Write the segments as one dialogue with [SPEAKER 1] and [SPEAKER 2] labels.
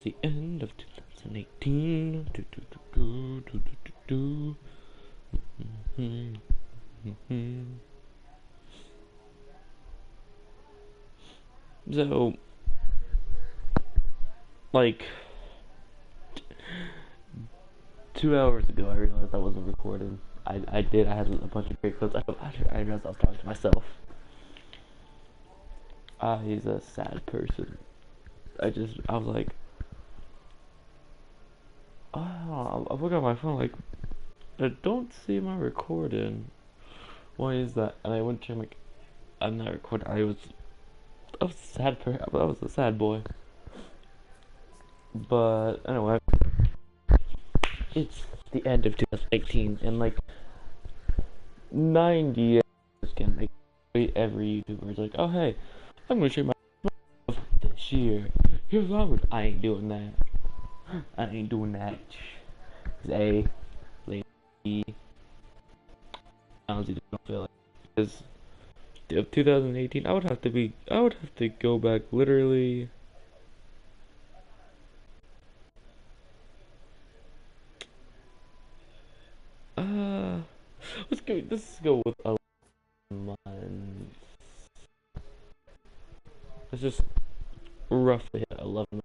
[SPEAKER 1] The end of 2018. Do, do, do, do, do, do, do, do. So, like, 2 hours ago, I realized I wasn't recording. I did. I had a bunch of great clips. I realized I was talking to myself. He's a sad person. I was like, oh, I look at my phone like, I don't see my recording. Why is that? And I went to check, like, I'm not recording. I was a sad I was a sad boy. But anyway, it's the end of 2018, and like 90 can make every YouTuber is like, oh hey, I'm gonna share my this year. Here's what I would. I ain't doing that. I ain't doing that. Cause A, lady, I honestly don't feel like because of 2018, I would have to go back literally. Uh, let's go with 11 months. Let's just roughly hit 11.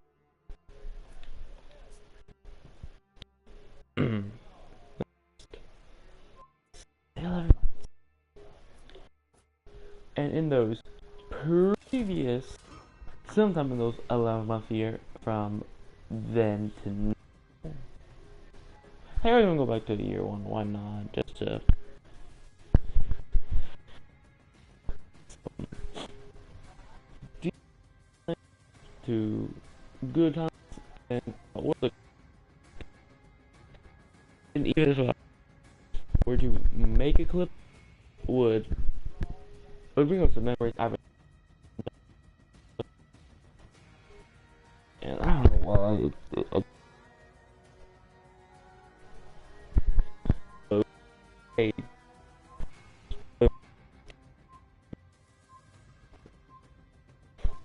[SPEAKER 1] 11. And in those previous, sometime in those 11-month year from then to now. Hey, I'm gonna go back to the year one. Why not? Just to good times and what the and even if I were to make a clip would bring up some memories I've and I don't know why it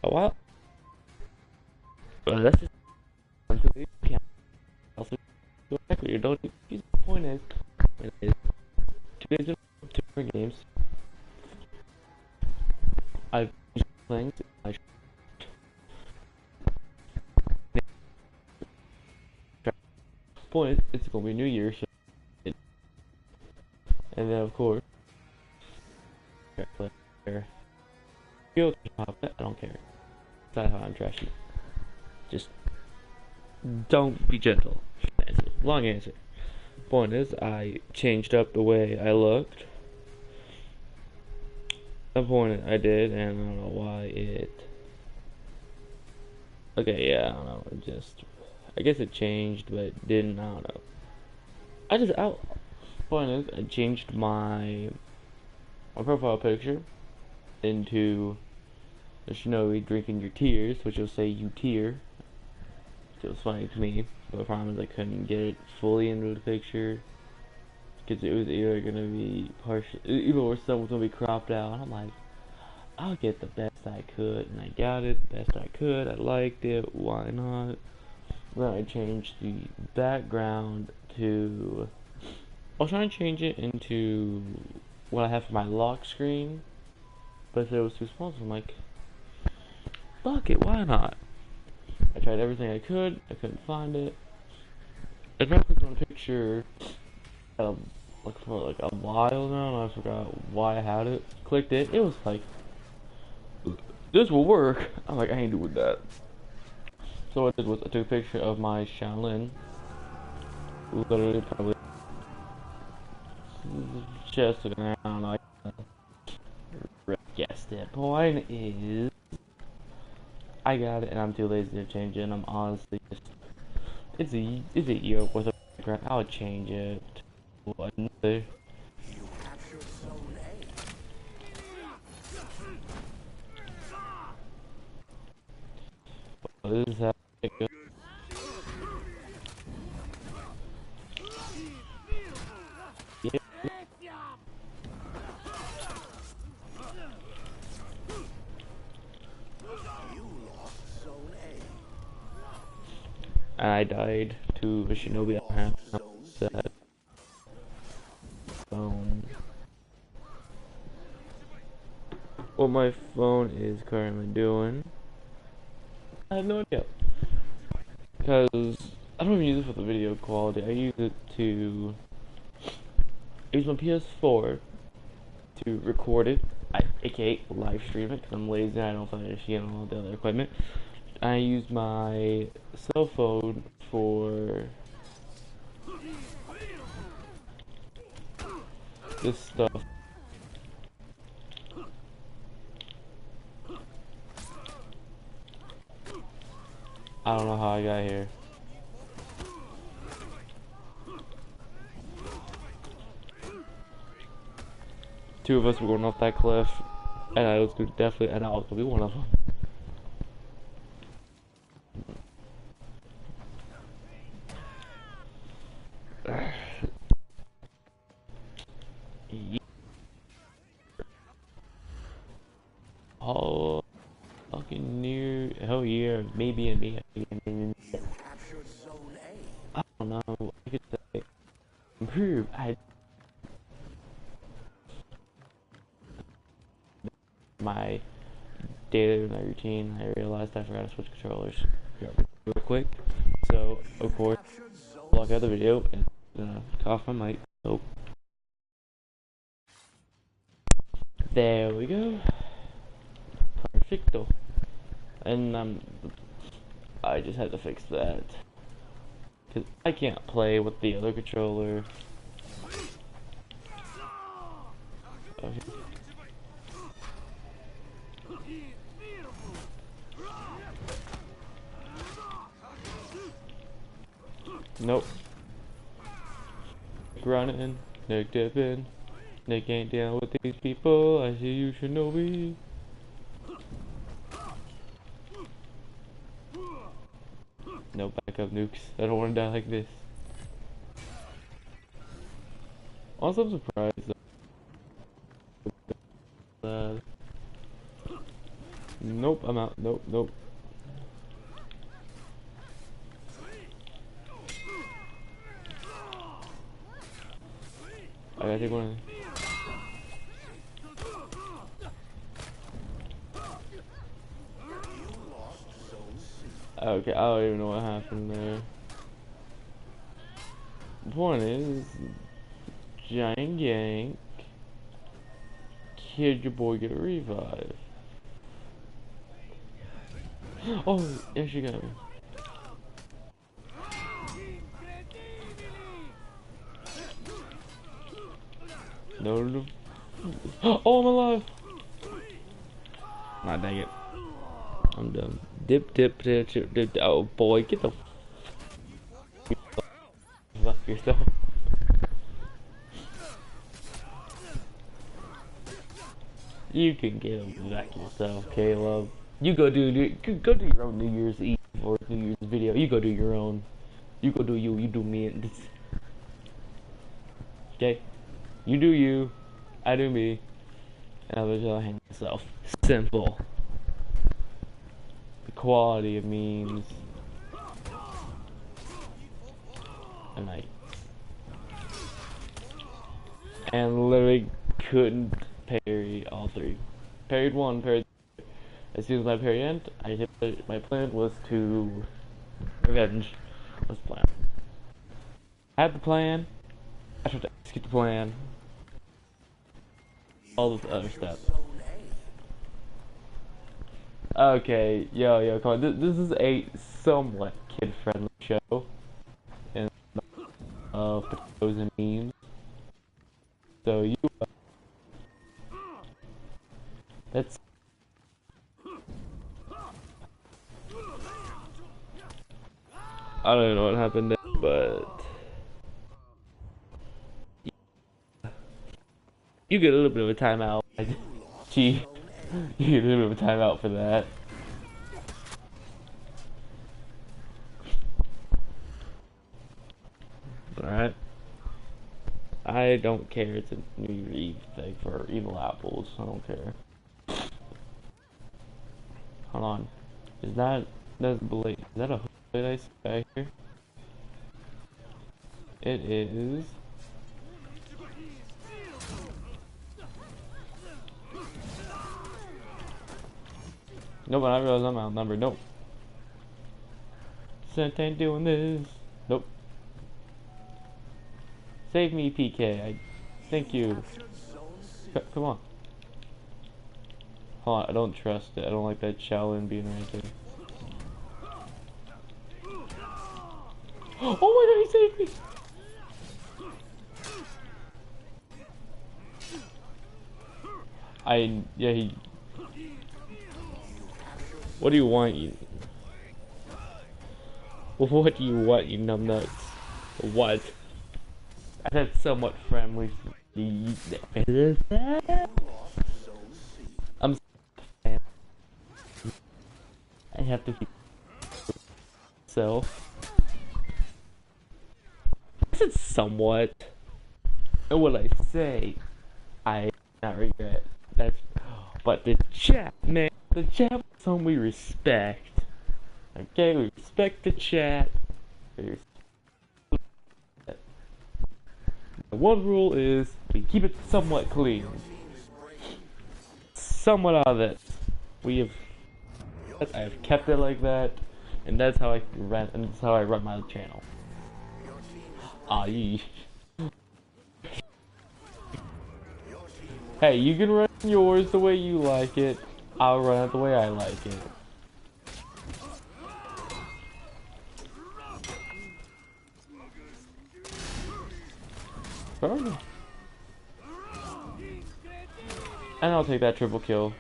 [SPEAKER 1] a while but that's just until you can also go back with your don't the point is it is 2 days of 2 different games I've been playing I point is it's gonna be New Year's and then of course player I don't care. That's how I'm trashing it. Just don't be gentle. Long answer. Point is, I changed up the way I looked. The point I did, and I don't know why it. Okay, yeah, I don't know. It just, I guess it changed, but it didn't. I don't know. Point is, I changed my profile picture into the Snowy drinking your tears, which will say you tear. It was funny to me, but the problem is I couldn't get it fully into the picture because it was either gonna be partial, either or some was gonna be cropped out. And I'm like, I'll get the best I could, and I got it the best I could. I liked it. Why not? Then I changed the background to. I was trying to change it into what I have for my lock screen, but it was too small. So I'm like, fuck it, why not? I tried everything I could. I couldn't find it. And I clicked on a picture like for like a while now, and I forgot why I had it. Clicked it. It was like, this will work. I'm like, I ain't doing that. So what I did was I took a picture of my Shaolin. Literally probably just around like guessed it. Point is, I got it, and I'm too lazy to change it. And I'm honestly just it's a year worth of background. I'll change it to another. This is how it goes. Yeah. and I died to a Shinobi. I have that phone. What my phone is currently doing, I have no idea. Because I don't even use it for the video quality. I use it to use my PS4 to record it, aka live stream it, because I'm lazy and I don't finish all the other equipment. I use my cell phone for this stuff. I don't know how I got here. Two of us were going off that cliff, and I was gonna be one of them. Oh, fucking near. Hell yeah, maybe and me. I don't know. I could say improve. My daily routine. I realized I forgot to switch controllers real quick. So of course, block out the video and cough my mic. So there we go. Perfecto. And I just had to fix that. Cause I can't play with the other controller. Okay. Nope. Running, Nick dipping. Nick ain't down with these people. I see you, Shinobi. No backup nukes. I don't want to die like this. Also, I'm surprised. Nope, I'm out. Nope, nope. I gotta take one. Okay, I don't even know what happened there. The point is, giant yank. Kid, your boy get a revive. Oh, there she got me. No, no. Oh, I'm alive. Nah, dang it. I'm done. Dip, dip, dip, dip, dip. Oh boy, get the fuck yourself. You can get him back yourself, Caleb. You go do your own New Year's Eve or New Year's video. You go do your own. You go do you. You do me. Okay. You do you. I do me. And I'll just hang myself. Simple. The quality of means. And literally couldn't parry all three. Parried one, parried. As soon as my parry ended, my plan was to revenge. What's the plan? I had the plan. I tried to execute the plan. All this other stuff. Okay, yo, come on. This is a somewhat kid-friendly show, and for those and memes. So you, that's. I don't even know what happened there, but you get a little bit of a timeout. Gee, you get a little bit of a timeout for that. Alright. I don't care. It's a New Year's Eve thing for Evil Apples. I don't care. Hold on. That's blatant. Is that a What did I say back here? It is. Nope, I realize I'm outnumbered. Nope. Sent ain't doing this. Nope. Save me, PK. Thank you. Come on. Hold on, I don't trust it. I don't like that Shaolin being right there. Oh my god, he saved me! Yeah, he... What do you want, you... What do you want, you numbnuts? What? I said somewhat friendly. I'm... I have to keep... Self. I said somewhat. And what I say, I not regret. But the chat, man, the chat is someone we respect. Okay, we respect the chat. The one rule is we keep it somewhat clean. Somewhat out of it. I have kept it like that, and that's how I run my channel. Hey, you can run yours the way you like it. I'll run it the way I like it. Perfect. And I'll take that triple kill.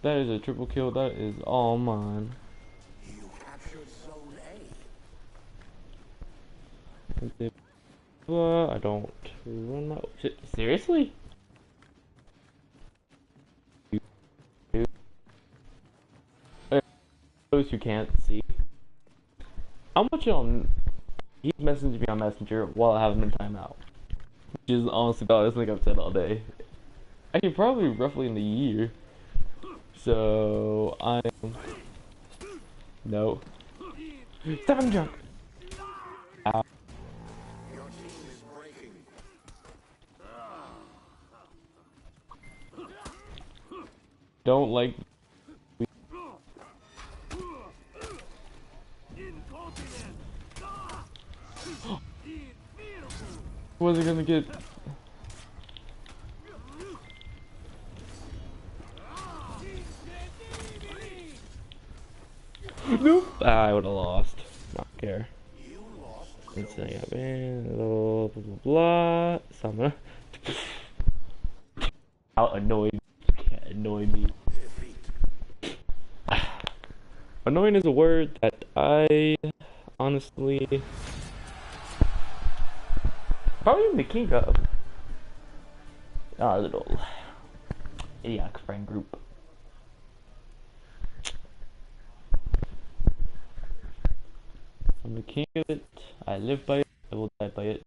[SPEAKER 1] That is a triple kill. That is all mine. I don't run my... Seriously? Those who can't see, I'm watching on... He messaged me on Messenger while I have him in timeout. Which is honestly the best thing I've said all day. Actually, probably roughly in the year. So, I'm... No. Stop him, jump! Ow. Don't like... Was it gonna get... Nope. I would have lost. Not care. Let's see. Blah blah blah. So I'm gonna out annoy me. Can't annoy me. Annoying is a word that I honestly probably am the king of. Our little idiotic friend group. I'm the king of it. I live by it. I will die by it.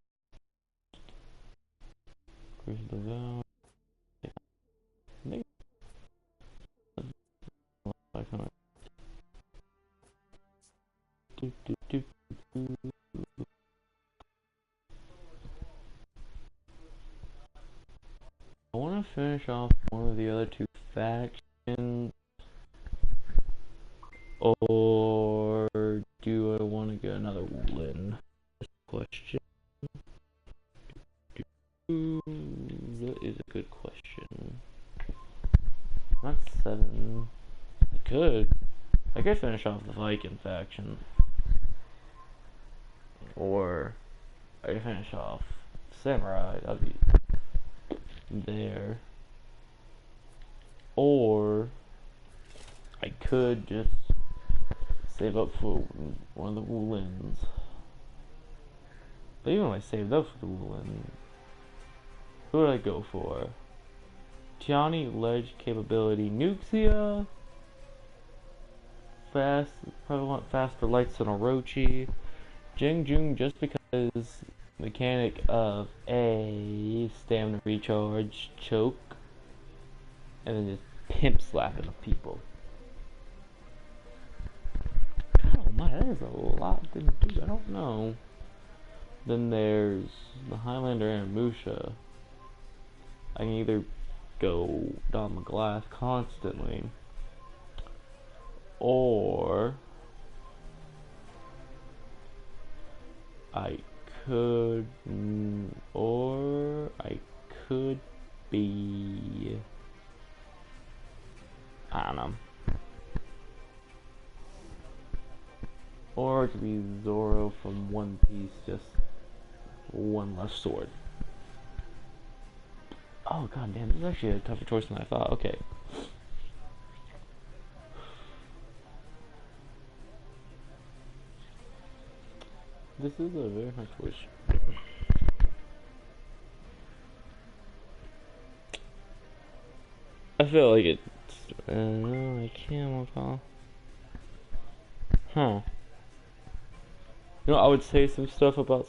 [SPEAKER 1] I want to finish off one of the other two factions, or do I want to get another win? Question. That is a good question. Not 7. I could finish off the Viking faction, or I could finish off Samurai. That'd be there. Or I could just save up for one of the Woolins. But even if I saved up for the Woolin, who would I go for? Tiani, Ledge, Capability, Nuxia. Fast, probably want faster lights than Orochi. Jing Jung just because mechanic of a stamina recharge, choke, and then just pimp slapping people. I don't my, that is a lot to do. I don't know. Then there's the Highlander and Musha. I can either go down the glass constantly, or I could be, I don't know. Or it could be Zoro from One Piece, just one less sword. Oh god damn, this is actually a tougher choice than I thought. Okay. This is a very hard choice. I feel like it's no, I can't recall. Huh. You know, I would say some stuff about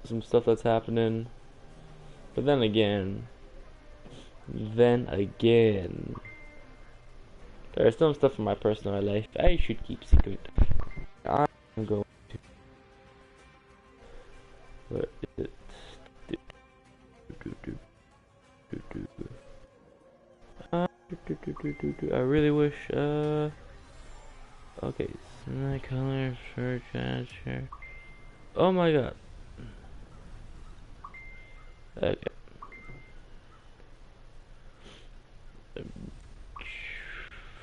[SPEAKER 1] some stuff that's happening, but then again, there's some stuff in my personal life I should keep secret. I'm going to. What is it? I really wish. Okay, my color for transfer. Oh my god. Okay.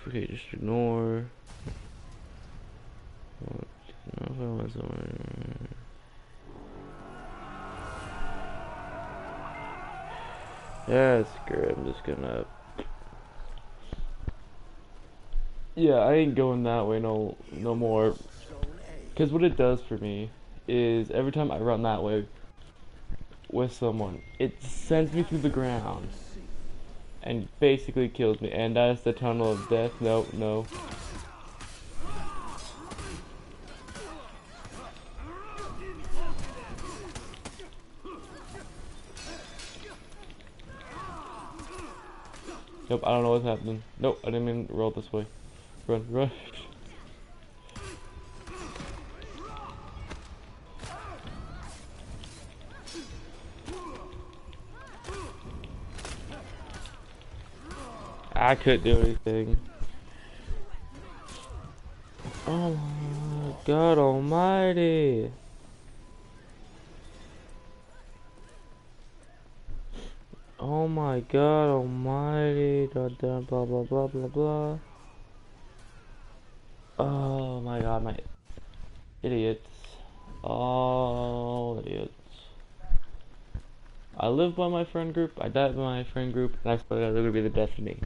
[SPEAKER 1] Okay, just ignore. Yeah, screw it. I'm just gonna. Yeah, I ain't going that way no more. Cause what it does for me is every time I run that way with someone, it sends me through the ground and basically kills me. And that's the tunnel of death. No, no. Nope, I don't know what's happening. Nope, I didn't mean to roll this way. Run, run. I couldn't do anything. Oh my god almighty. Oh my god almighty. Da, da, blah blah blah blah blah. Oh my god, my idiots. Oh, idiots. I live by my friend group, I died by my friend group, and I thought they're gonna be the death of me.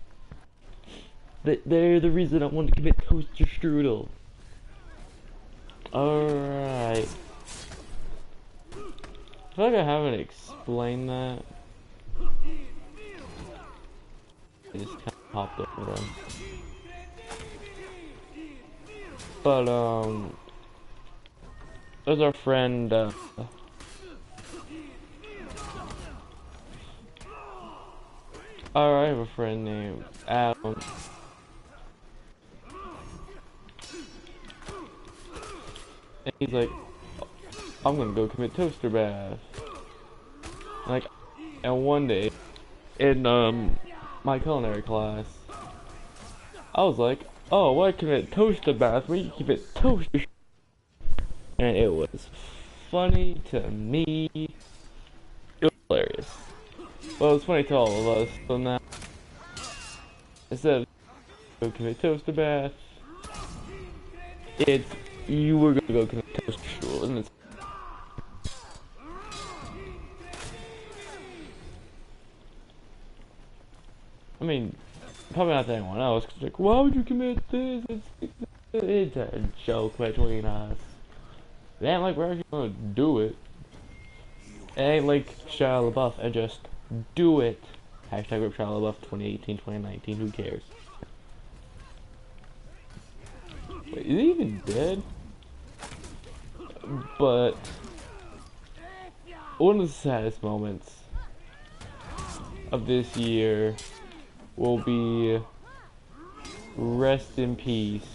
[SPEAKER 1] They're the reason I want to commit toaster strudel. Alright. I feel like I haven't explained that. I just kind of hopped over them. But, there's our friend, I have a friend named Adam. And he's like, I'm gonna go commit toaster bath. Like, and one day, in, my culinary class, I was like, oh, why commit toaster bath? We keep it toaster. And it was funny to me. It was hilarious. Well, it was funny to all of us. So now, instead of go commit toaster bath, it's you were gonna go commit toaster strudel, and it's. I mean, probably not to anyone else. Cause like, why would you commit this? It's a joke between us. It ain't like we're actually gonna do it. It ain't like Shia LaBeouf and just do it. Hashtag Rip Shia LaBeouf 2018, 2019, who cares? Wait, is he even dead? But one of the saddest moments of this year will be rest in peace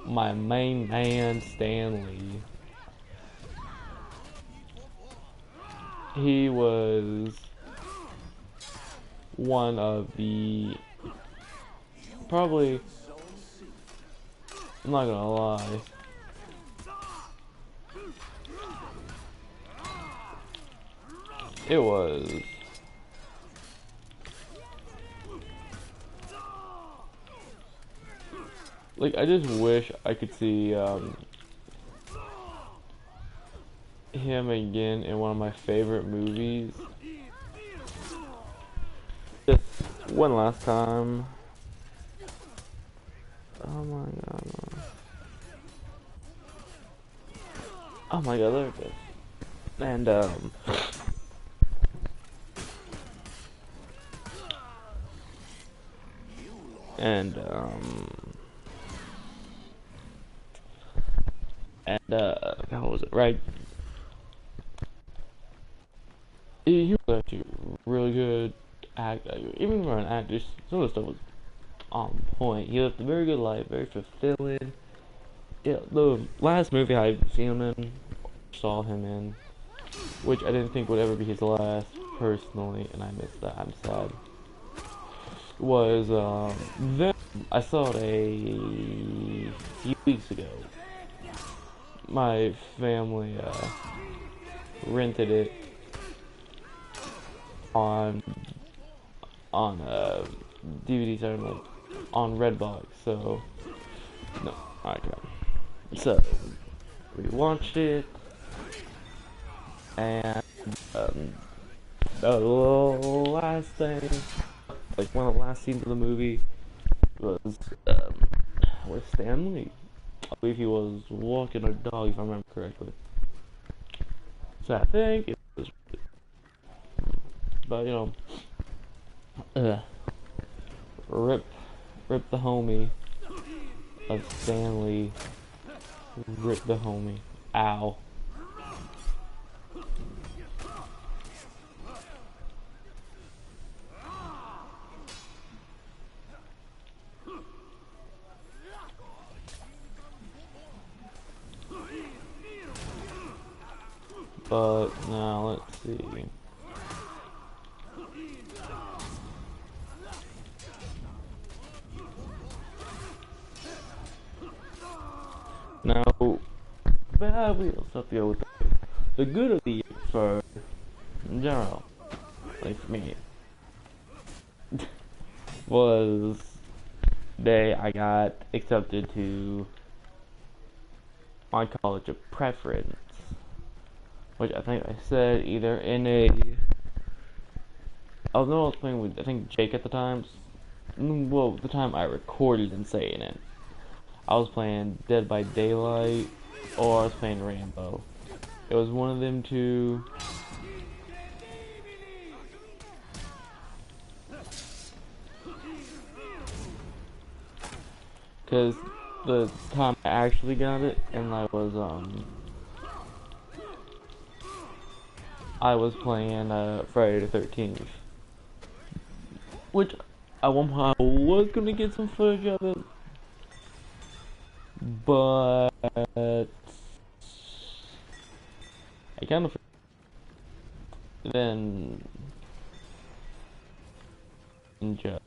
[SPEAKER 1] my main man, Stan Lee. He was one of the, probably, I'm not gonna lie, it was like, I just wish I could see him again in one of my favorite movies. Just one last time. Oh my god. Oh my god, there it is. And and how was it, right? He was actually really good actor. Even for an actor, some of the stuff was on point. He lived a very good life, very fulfilling. Yeah, the last movie I've seen him in, saw him in, which I didn't think would ever be his last, personally, and I missed that. I'm sad. Was then I saw it a few weeks ago. My family rented it on DVD side, like on Redbox. So no, alright, so we watched it, and the last thing, like one of the last scenes of the movie, was with Stan Lee. I believe he was walking a dog, if I remember correctly. So I think it was, but you know, rip the homie of Stan Lee. Rip the homie. Ow. But now let's see. Now, bad wheels up here with the good of the year for in general, like for me, was day I got accepted to my college of preference, which I think I said either in a, I was playing with, I think, Jake at the time. Well, the time I recorded and saying it, I was playing Dead by Daylight, or I was playing Rambo. It was one of them two. Cause the time I actually got it, and I was playing Friday the 13th, which at one point I was gonna get some footage of it, but I kind of then just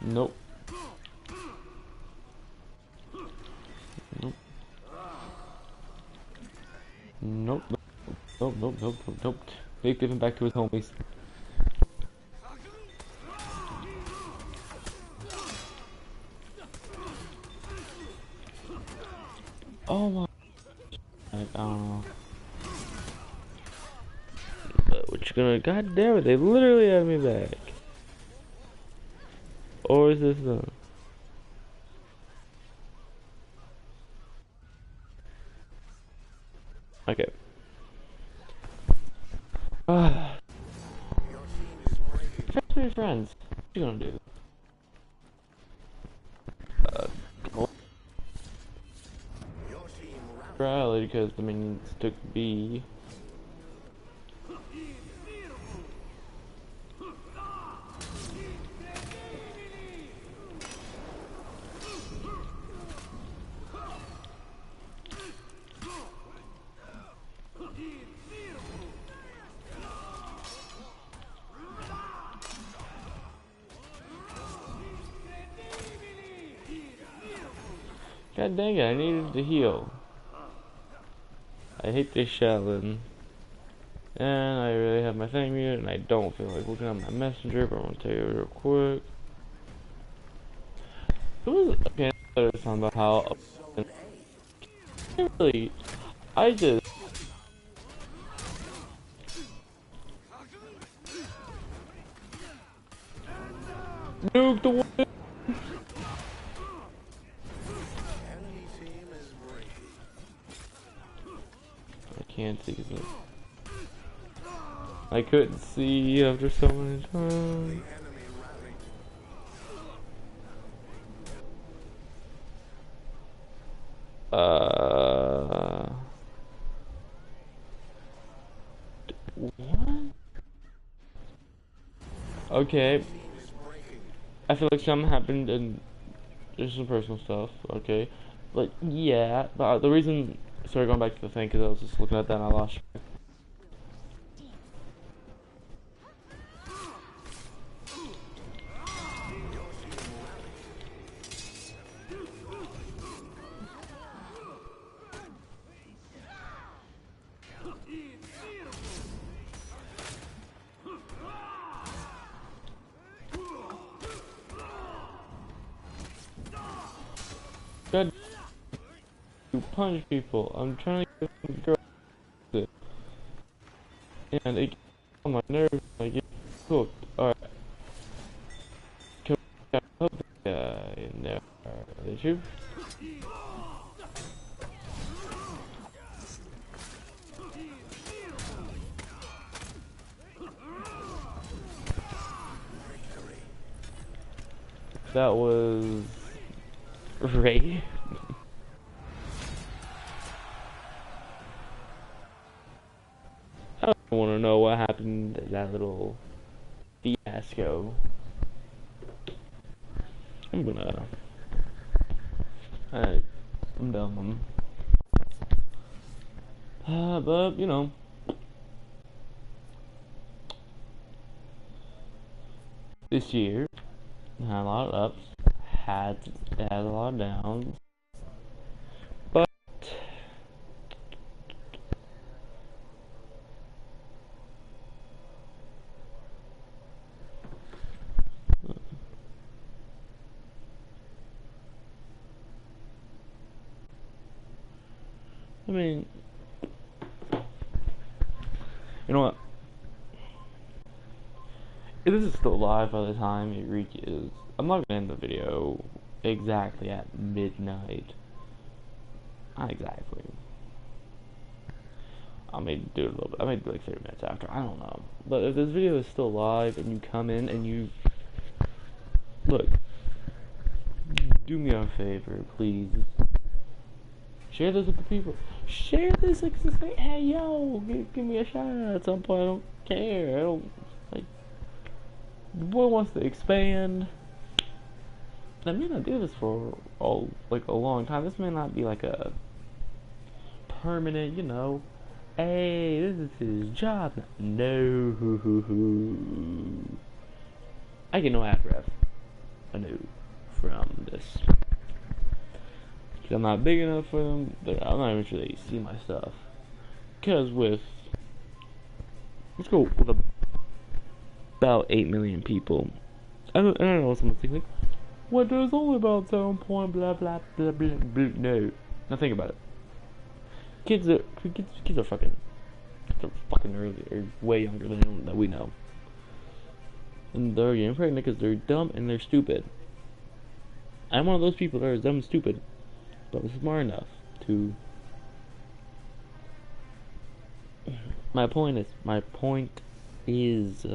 [SPEAKER 1] nope. Nope. Nope. They give him back to his homies. Oh my. I don't know. But what you gonna? God damn it! They literally have me back. Or is this the? Okay. Try to be friends. What you gonna do? Rally because the minions took B. God dang it, I needed to heal. I hate this Shaolin. And I really have my thing muted, and I don't feel like looking at my messenger, but I'm gonna tell you real quick. It was okay. I was talking about how really, I just nuked the one. I can't see it. I couldn't see after so many times. What? Okay. I feel like something happened and there's some personal stuff, okay? But yeah, but the reason, sorry, going back to the thing, because I was just looking at that and I lost track. God, you punch people. I'm trying to get girl it. And it gets on my nerves. I get cooked. Alright. Can we help the guy in there? Did you? That was Ray. I don't want to know what happened to that little fiasco. I'm gonna. I'm dumb. But you know, this year had a lot of ups, had a lot of downs, but I mean, you know what? If this is still live by the time it reaches, I'm not gonna end the video exactly at midnight. Not exactly. I may do it a little bit. I may do like 30 minutes after. I don't know. But if this video is still live and you come in and you look, do me a favor, please. Share this with the people. Share this, like, to say, hey, yo, give me a shout out at some point. I don't care. I don't, like, the boy wants to expand. I may not do this for like a long time. This may not be like a permanent, you know. Hey, this is his job. No, I get no ad ref. I know from this. I'm not big enough for them, but I'm not even sure they see my stuff. Because let's go with about 8 million people. I don't know, someone's thinking, what, there's only about 7 point blah blah blah blah blah. No. Now think about it. Kids are fucking, they're fucking early, or way younger than we know. And they're getting pregnant because they're dumb and they're stupid. I'm one of those people that are dumb and stupid, but I'm smart enough to. My point is,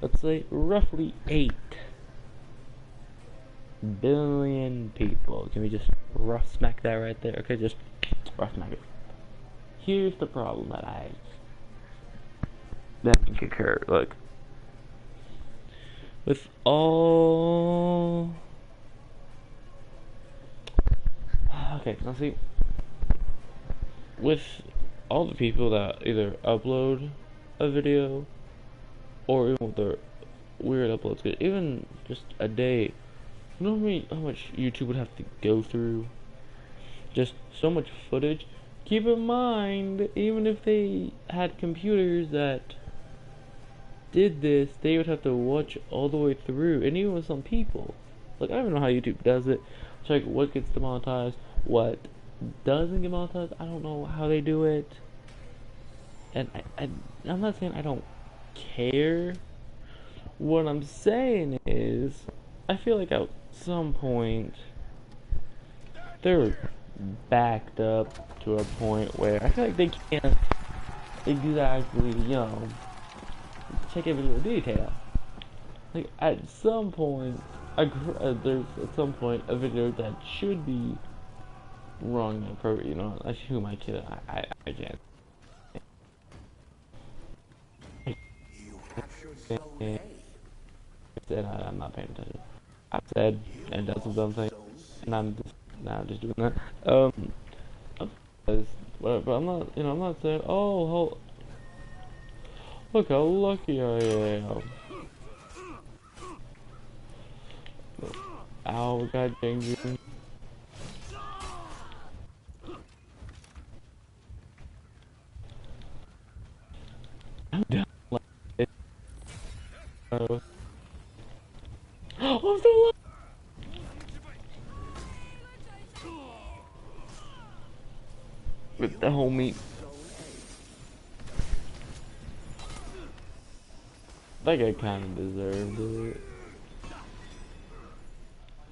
[SPEAKER 1] let's say roughly 8 billion people. Can we just rough smack that right there? Okay, just rough smack it. Here's the problem that can occur. Look, with all. Okay, now see, with all the people that either upload a video or even with their weird uploads, even just a day, you know how much YouTube would have to go through just so much footage. Keep in mind, even if they had computers that did this, they would have to watch all the way through, and even with some people. Like, I don't even know how YouTube does it. Check what gets demonetized, what doesn't get monetized. I don't know how they do it. And I'm not saying I don't care. What I'm saying is, I feel like at some point they're backed up to a point where I feel like they can't exactly, check every little detail. Like at some point, there's at some point a video that should be wrong and appropriate. Who my kid? I can't. Said I'm not paying attention. I said and done some dumb thing, and I'm just doing that. But I'm not, I'm not saying, oh, look how lucky I am. Ow, god dang you. I'm done like it. Oh, I'm still alive. With the homie. That guy kind of deserved it.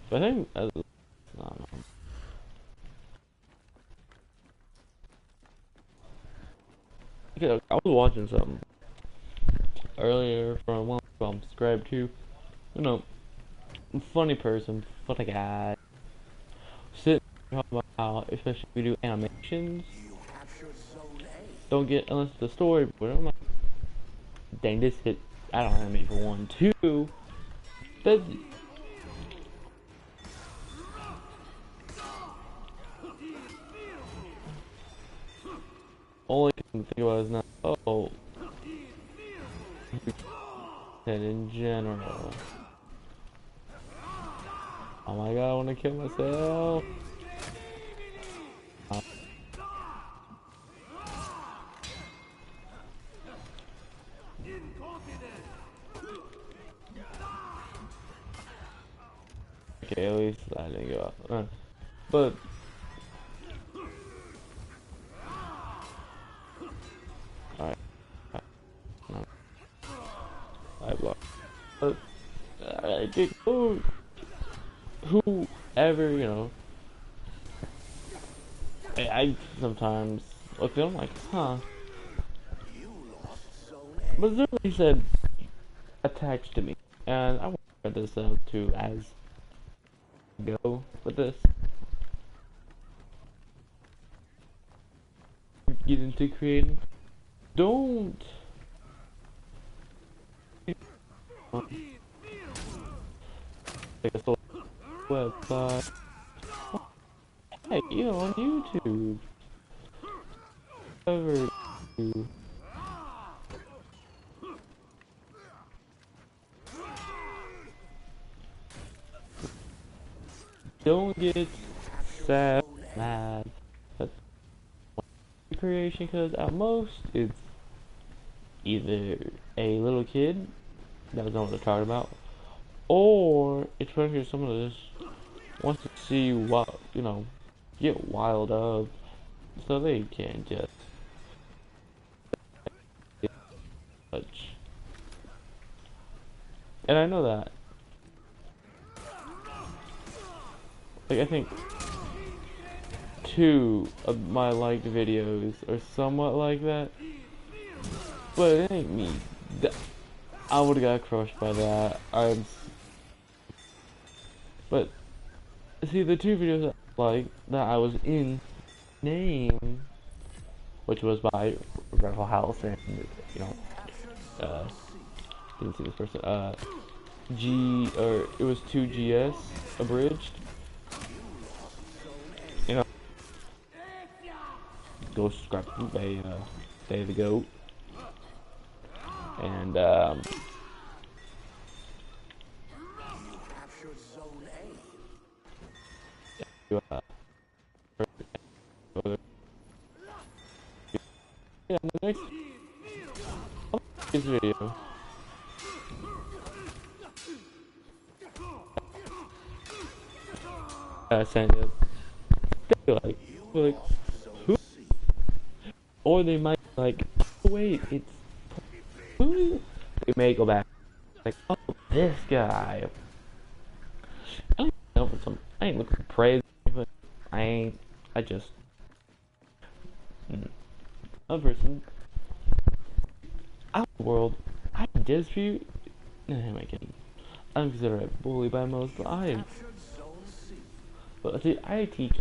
[SPEAKER 1] But I think, I don't know. Okay, I was watching something earlier from one I'm subscribed to. Funny person, funny guy. Sitting talking about how, especially if we do animations, don't get unless it's the story. But I'm like, dang, this hit. I don't animate for one, two. That all I can think about is not. Oh, and in general. Oh my god, I want to kill myself. Okay, at least I didn't go off. But alright, I blocked. But I did. Whoever, I sometimes look at them like, huh. But it really said attached to me, and I want to try this out too as go with this. Get into creating. Don't. Like a sort of website. Hey, on YouTube. Whatever you. Don't get sad, mad at creation, because at most it's either a little kid that doesn't know what they're talking about, or it's probably someone that just wants to see what, get wild up, so they can't just touch. And I know that. Like, I think 2 of my liked videos are somewhat like that, but it ain't me. I would've got crushed by that. But see, the 2 videos that I was in name, which was by Rebel House and didn't see this person. It was 2GS abridged. Ghost Scrap Day of the Goat, and yeah, in the next video. Sanya, like, who? Or they might like, oh, wait, it's who? They may go back, like, oh, this guy. I don't know for some. I ain't looking for praise, but I ain't. I just a person out in the world. I dispute. Am I kidding? I'm considered a bully by most, but I am. But see, I teach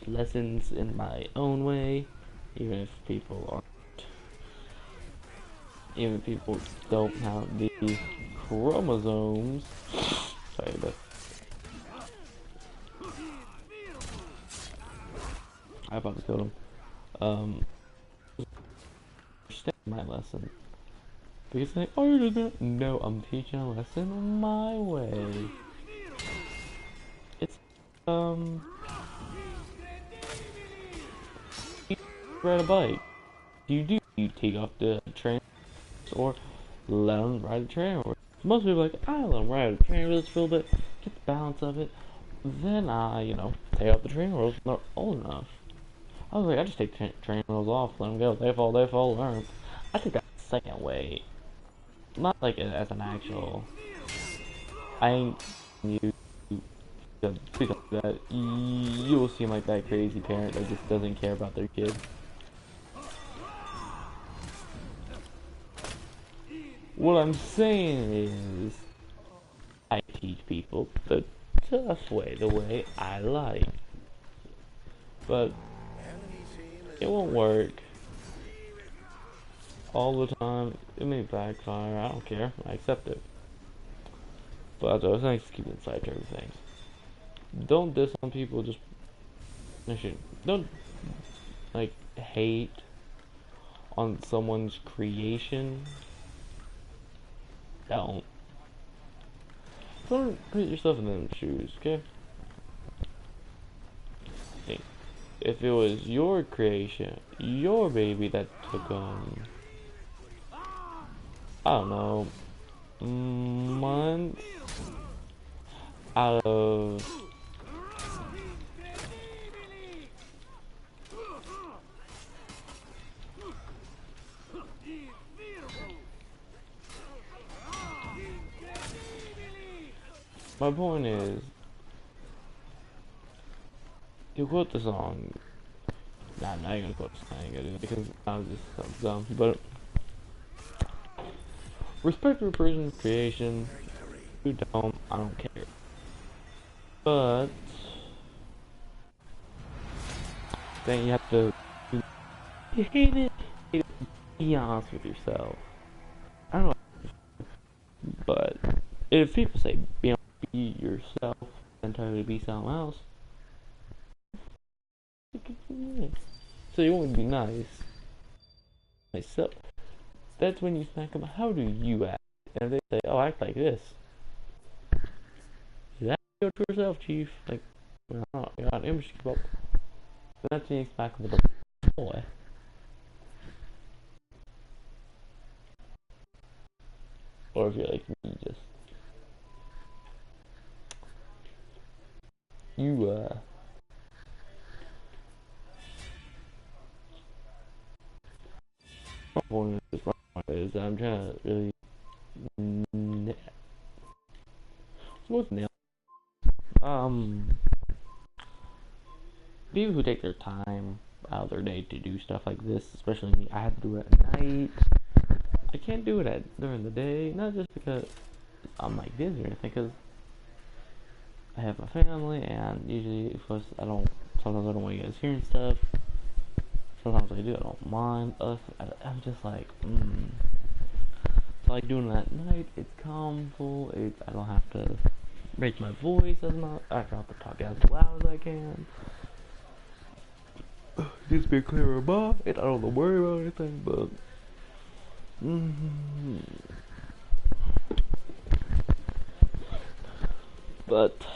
[SPEAKER 1] lessons in my own way, even if people aren't, even if people don't have the chromosomes. Sorry, but I about to kill him. Understand my lesson because like, oh, you're just no, I'm teaching a lesson my way. It's you ride a bike. You take off the train or let them ride the train. Or most people are like, I let them ride the train just a little bit, get the balance of it. Then I, take off the train wheels when they're old enough. I was like, I just take train wheels off, let them go. They fall, learn. I took that second way, not like as an actual. I ain't you. Because of that, you will seem like that crazy parent that just doesn't care about their kid. What I'm saying is, I teach people the tough way, the way I like. But it won't work all the time. It may backfire. I don't care. I accept it. But I was nice to keep inside everything. Don't diss on people. Just don't like hate on someone's creation. Don't put yourself in them shoes, okay? Hey, if it was your creation, your baby that took I don't know, months out of my point is, you quote the song. Nah, I'm not gonna quote the song. I ain't gonna do it because I was just so dumb. But respect your person's creation. You don't, I don't care. But then you have to. You hate it. Be honest with yourself. I don't know. But if people say be yourself and try to be someone else, so you want to be nice myself, that's when you smack them. How do you act? And if they say, oh, act like this, is that your true self, chief? Like, you're not an image to keep up. Then that's when you smack them with a boy. Or if you're like me, just you one of the is I'm trying to really what's nail people who take their time out of their day to do stuff like this, especially me, I have to do it at night. I can't do it during the day, not just because I'm like busy or anything, because I have a family and usually sometimes I don't want you guys hearing stuff. Sometimes I do, I don't mind us. I'm just like, So like doing that at night, it's calmful, I don't have to raise my voice as much, I don't have to talk as loud as I can. Just be clear about it, I don't have to worry about anything, but but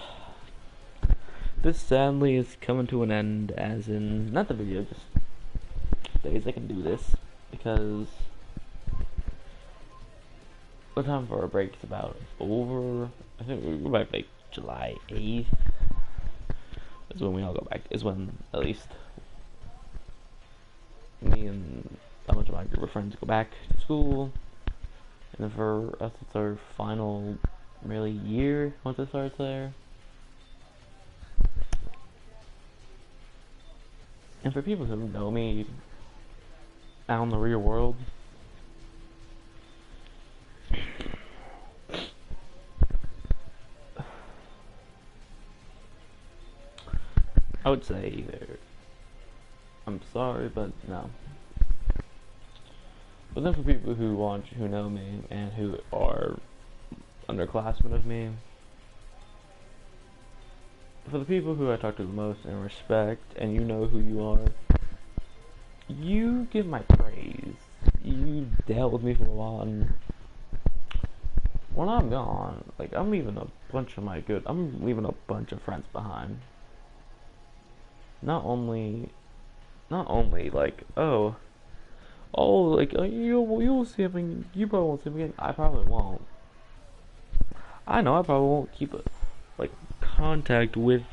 [SPEAKER 1] this sadly is coming to an end, as in, not the video, just days I can do this. because the time for our break is about over. I think we go back like July 8th. Is when we all go back. Is when at least me and a bunch of my group of friends go back to school. And then for us, it's our final really year once it starts there. And for people who know me out in the real world, I would say either I'm sorry, but no. But then for people who know me and who are underclassmen of me, for the people who I talk to the most and respect, and you know who you are, you get my praise. You dealt with me for a while, and when I'm gone, like I'm leaving a bunch of friends behind. Not only like you'll see him again. You probably won't see him again. I probably won't. I know I probably won't keep contact with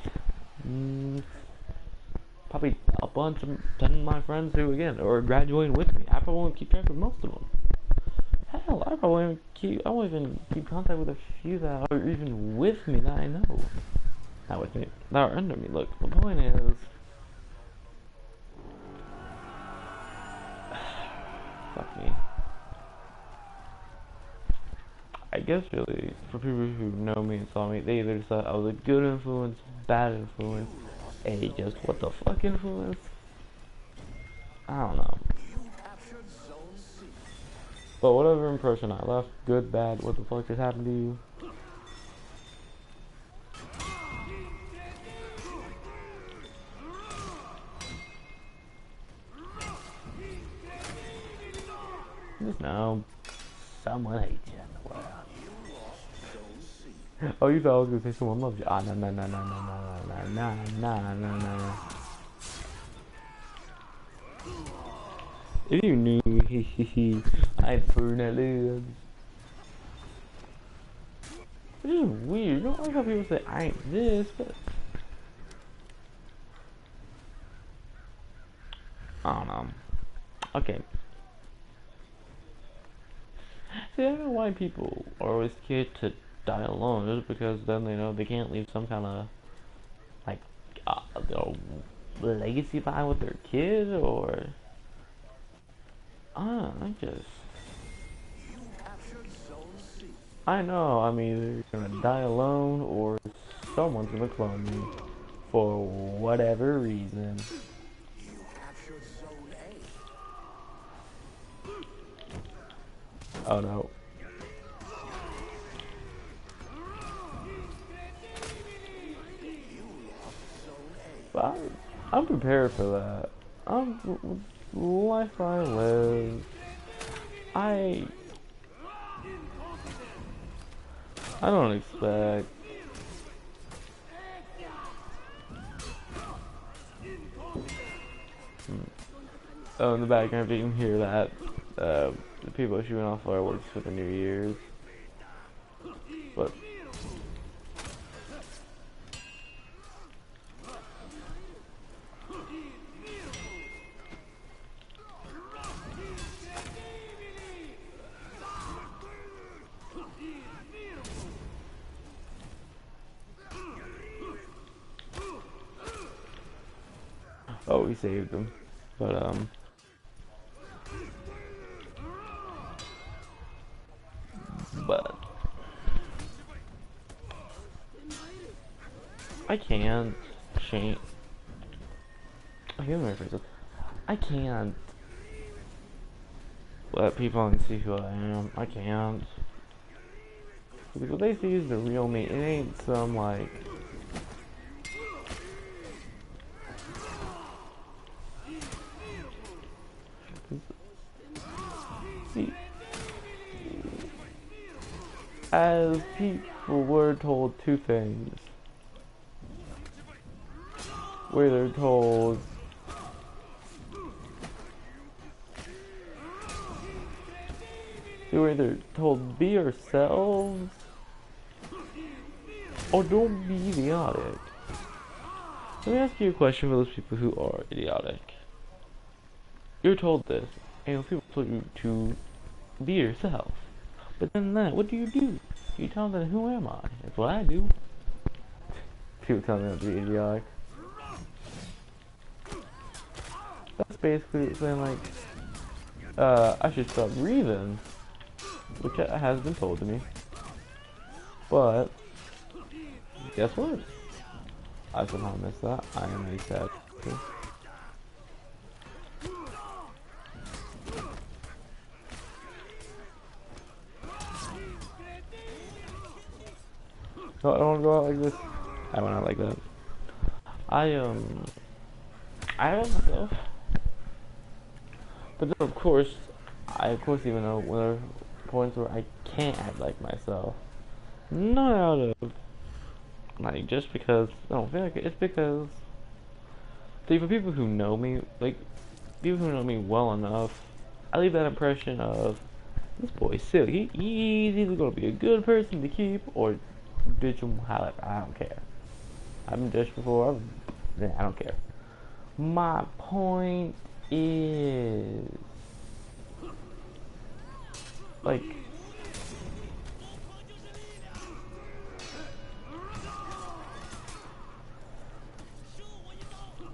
[SPEAKER 1] probably a bunch of 10 of my friends who again are graduating with me. I probably won't keep track of most of them. Hell, I won't even keep contact with a few that are even with me that I know. Not with me. That are under me. Look, the point is, fuck me. I guess really, for people who know me and saw me, they either thought I was a good influence, bad influence, just what the fuck influence? I don't know. But whatever impression I left, good, bad, what the fuck just happened to you? Just know, someone hates you in the world. Oh, you thought I was gonna say someone loves you? Ah, no. If you knew, I burn lives. It's just weird. You don't like how people say I ain't this, but I don't know. Okay. See, I don't know why people are always scared to die alone. Just because then they know they can't leave some kind of legacy behind with their kids, or I know I'm either gonna die alone or someone's gonna clone me for whatever reason. Oh no. But I'm prepared for that. Life I live. I don't expect. Oh, in the background, you can hear that. The people are shooting off fireworks for the New Year's. But oh, we saved him. But I can't change. I can't let people see who I am. I can't. Because what they see is the real me. It ain't some see, as people were told two things. Where they're told We were either told be ourselves or don't be idiotic. Let me ask you a question for those people who are idiotic. You're told this, and people told you to be yourself. But then what do? You tell them, who am I? That's what I do. People tell me not to be idiotic. That's basically saying like, I should stop breathing, which has been told to me. But guess what? I somehow missed that. I am a sad person. No, I don't want to go out like this. I went out like that. I love myself. But then of course even know when there are points where I can't act like myself. Not out of like just because I don't feel like it. It's because see, for people who know me, like people who know me well enough, I leave that impression of this boy's silly. He's either gonna be a good person to keep or ditch him. However, I don't care. I've been ditched before. I don't care. My point is like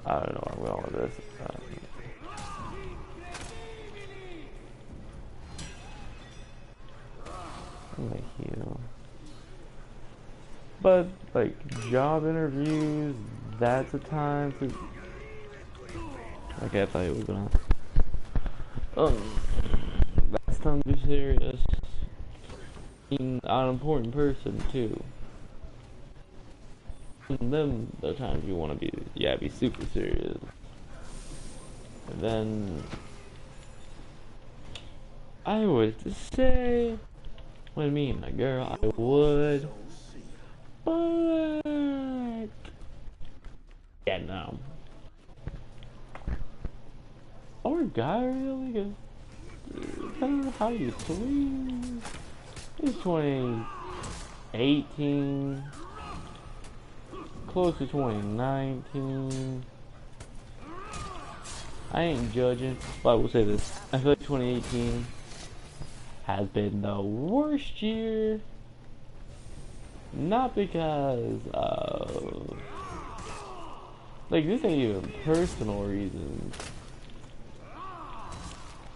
[SPEAKER 1] I don't know where I'm going with this. Like you. But like job interviews, that's a time to. Okay, I thought you were gonna. That's time to be serious. Being an important person too. And then the times you want to be super serious. And then I was to say, when me and my girl, I would, but yeah, no. Or guy really? Depending on how you please. It's 2018. Close to 2019. I ain't judging, but I will say this. I feel like 2018 has been the worst year. Not because of like this ain't even personal reasons.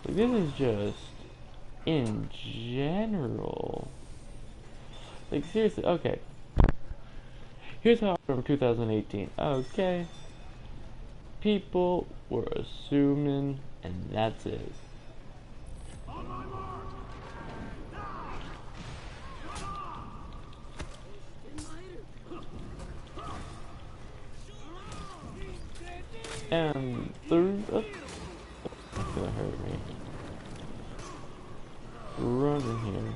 [SPEAKER 1] Like this is just in general. Like seriously, okay. Here's how I remember 2018. Okay. People were assuming, and that's it. And that's gonna hurt me. Running here.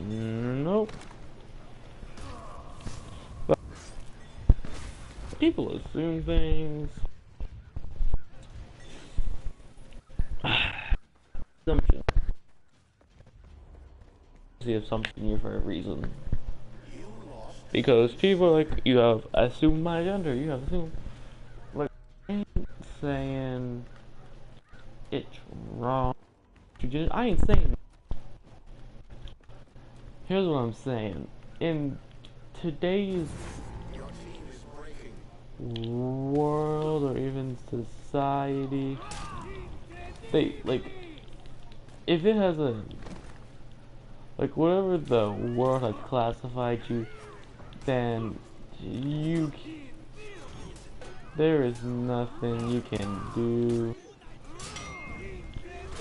[SPEAKER 1] Nope. But people assume things. Assumption. See if something new for a reason. Because people are like, you have assumed my gender, you have assumed. Like, I ain't saying it's wrong. I ain't saying. Here's what I'm saying. In today's world or even society, they like if it has a like whatever the world has classified you, then there is nothing you can do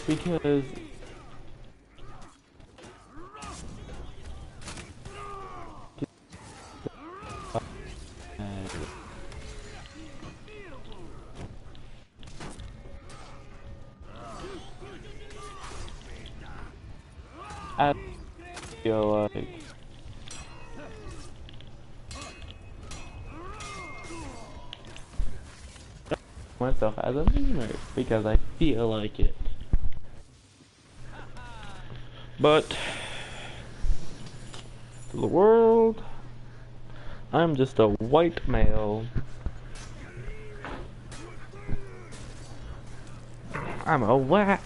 [SPEAKER 1] because I feel like myself as a leader because I feel like it. But to the world, I'm just a white male. I'm a white.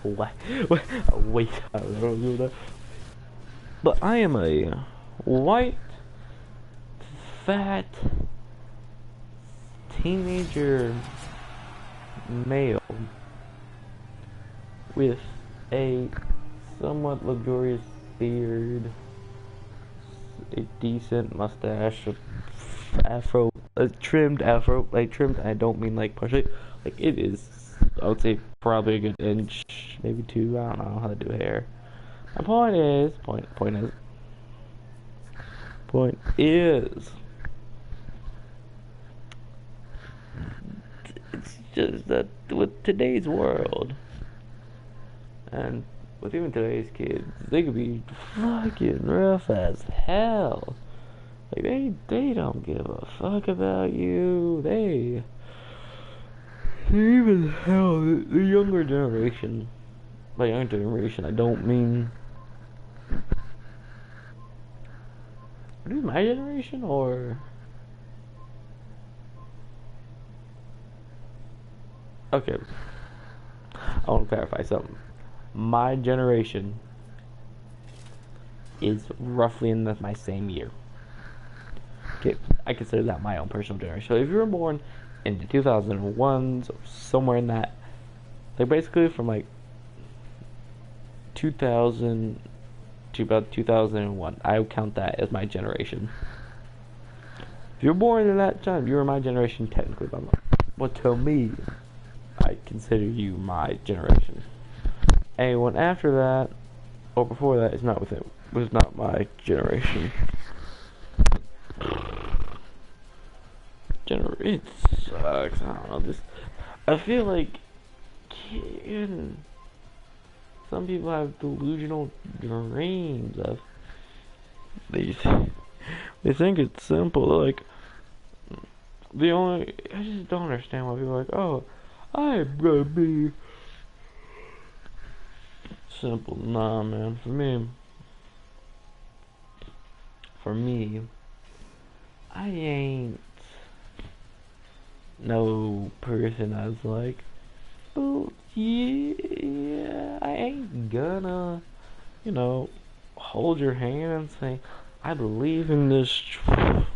[SPEAKER 1] Wait, I don't do that. But I am a white, fat, teenager male with a somewhat luxurious beard, a decent mustache, a trimmed afro. Like trimmed, I don't mean like partially. Like it is, I would say probably a good inch, maybe two. I don't know how to do hair. My point is, it's just that with today's world, and with even today's kids, they could be fucking rough as hell. Like they don't give a fuck about you. Even hell, the younger generation. By younger generation, I don't mean. Is it my generation or? Okay, I want to clarify something. My generation is roughly in my same year. Okay, I consider that my own personal generation. So if you were born in the 2001s or somewhere in that, like basically from like 2000 to about 2001, I would count that as my generation. If you're born in that time, you're my generation technically, but to me, I consider you my generation. Anyone after that or before that is not within, was not my generation. It sucks. I don't know. I feel like some people have delusional dreams of they think it's simple. Like I just don't understand why people are like, oh, I'm gonna be simple. Nah, man. For me, I ain't no person that's like, oh yeah, I ain't gonna, hold your hand and say, I believe in this. I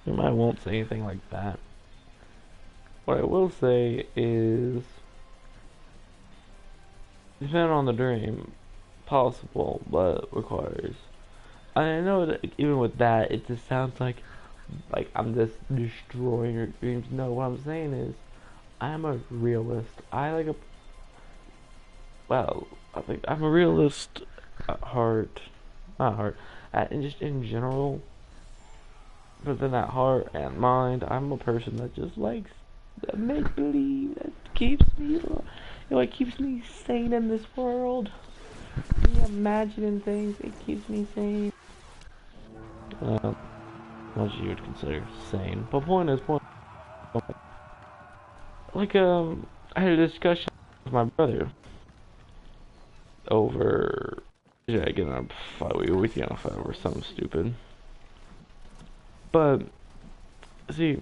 [SPEAKER 1] won't say anything like that. What I will say is, depending on the dream, possible, but requires. I know that even with that, it just sounds like I'm just destroying your dreams. No, what I'm saying is, I'm a realist. I think I'm a realist at heart, not heart, just in general. But then at heart and mind, I'm a person that just likes that make believe. That keeps me, it keeps me sane in this world. Me imagining things, it keeps me sane. What you would consider sane. But point. I had a discussion with my brother over, getting a fight. We get in a fight over something stupid. But see,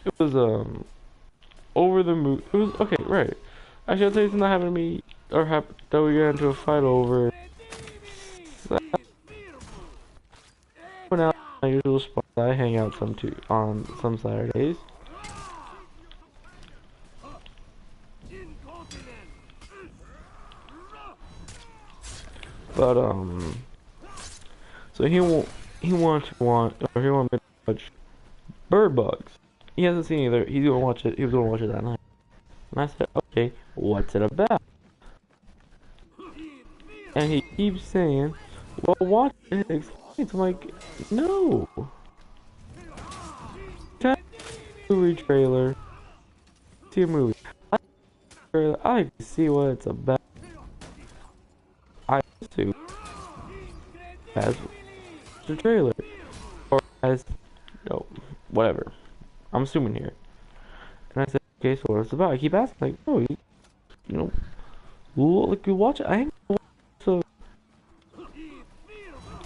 [SPEAKER 1] it was over the moon. It was okay, right? I should tell you something that happened to me, or that we got into a fight over. So, I went out my usual spot. I hang out on some Saturdays. But so he wanted me to watch Bird Box. He hasn't seen either. He's gonna watch it. He was gonna watch it that night. And I said, okay, what's it about? And he keeps saying, well, watch it. Explain. I'm like, no. Movie trailer. See a movie. I like to see what it's about. I do. as the trailer, or as, no, whatever. I'm assuming here. And I said, okay, so what's it about? I keep asking, like, oh, you know, look, you watch it. I ain't gonna watch it. So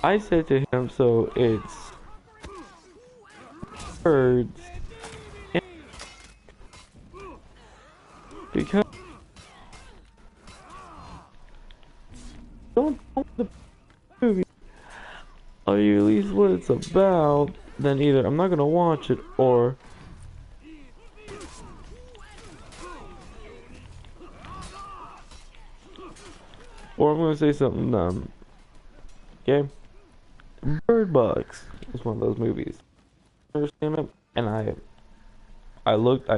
[SPEAKER 1] I said to him, so it's birds, and because don't tell the movie, or you at least what it's about, then either I'm not gonna watch it, or I'm gonna say something dumb. Okay? Bird Box is one of those movies. First name it, and I looked, I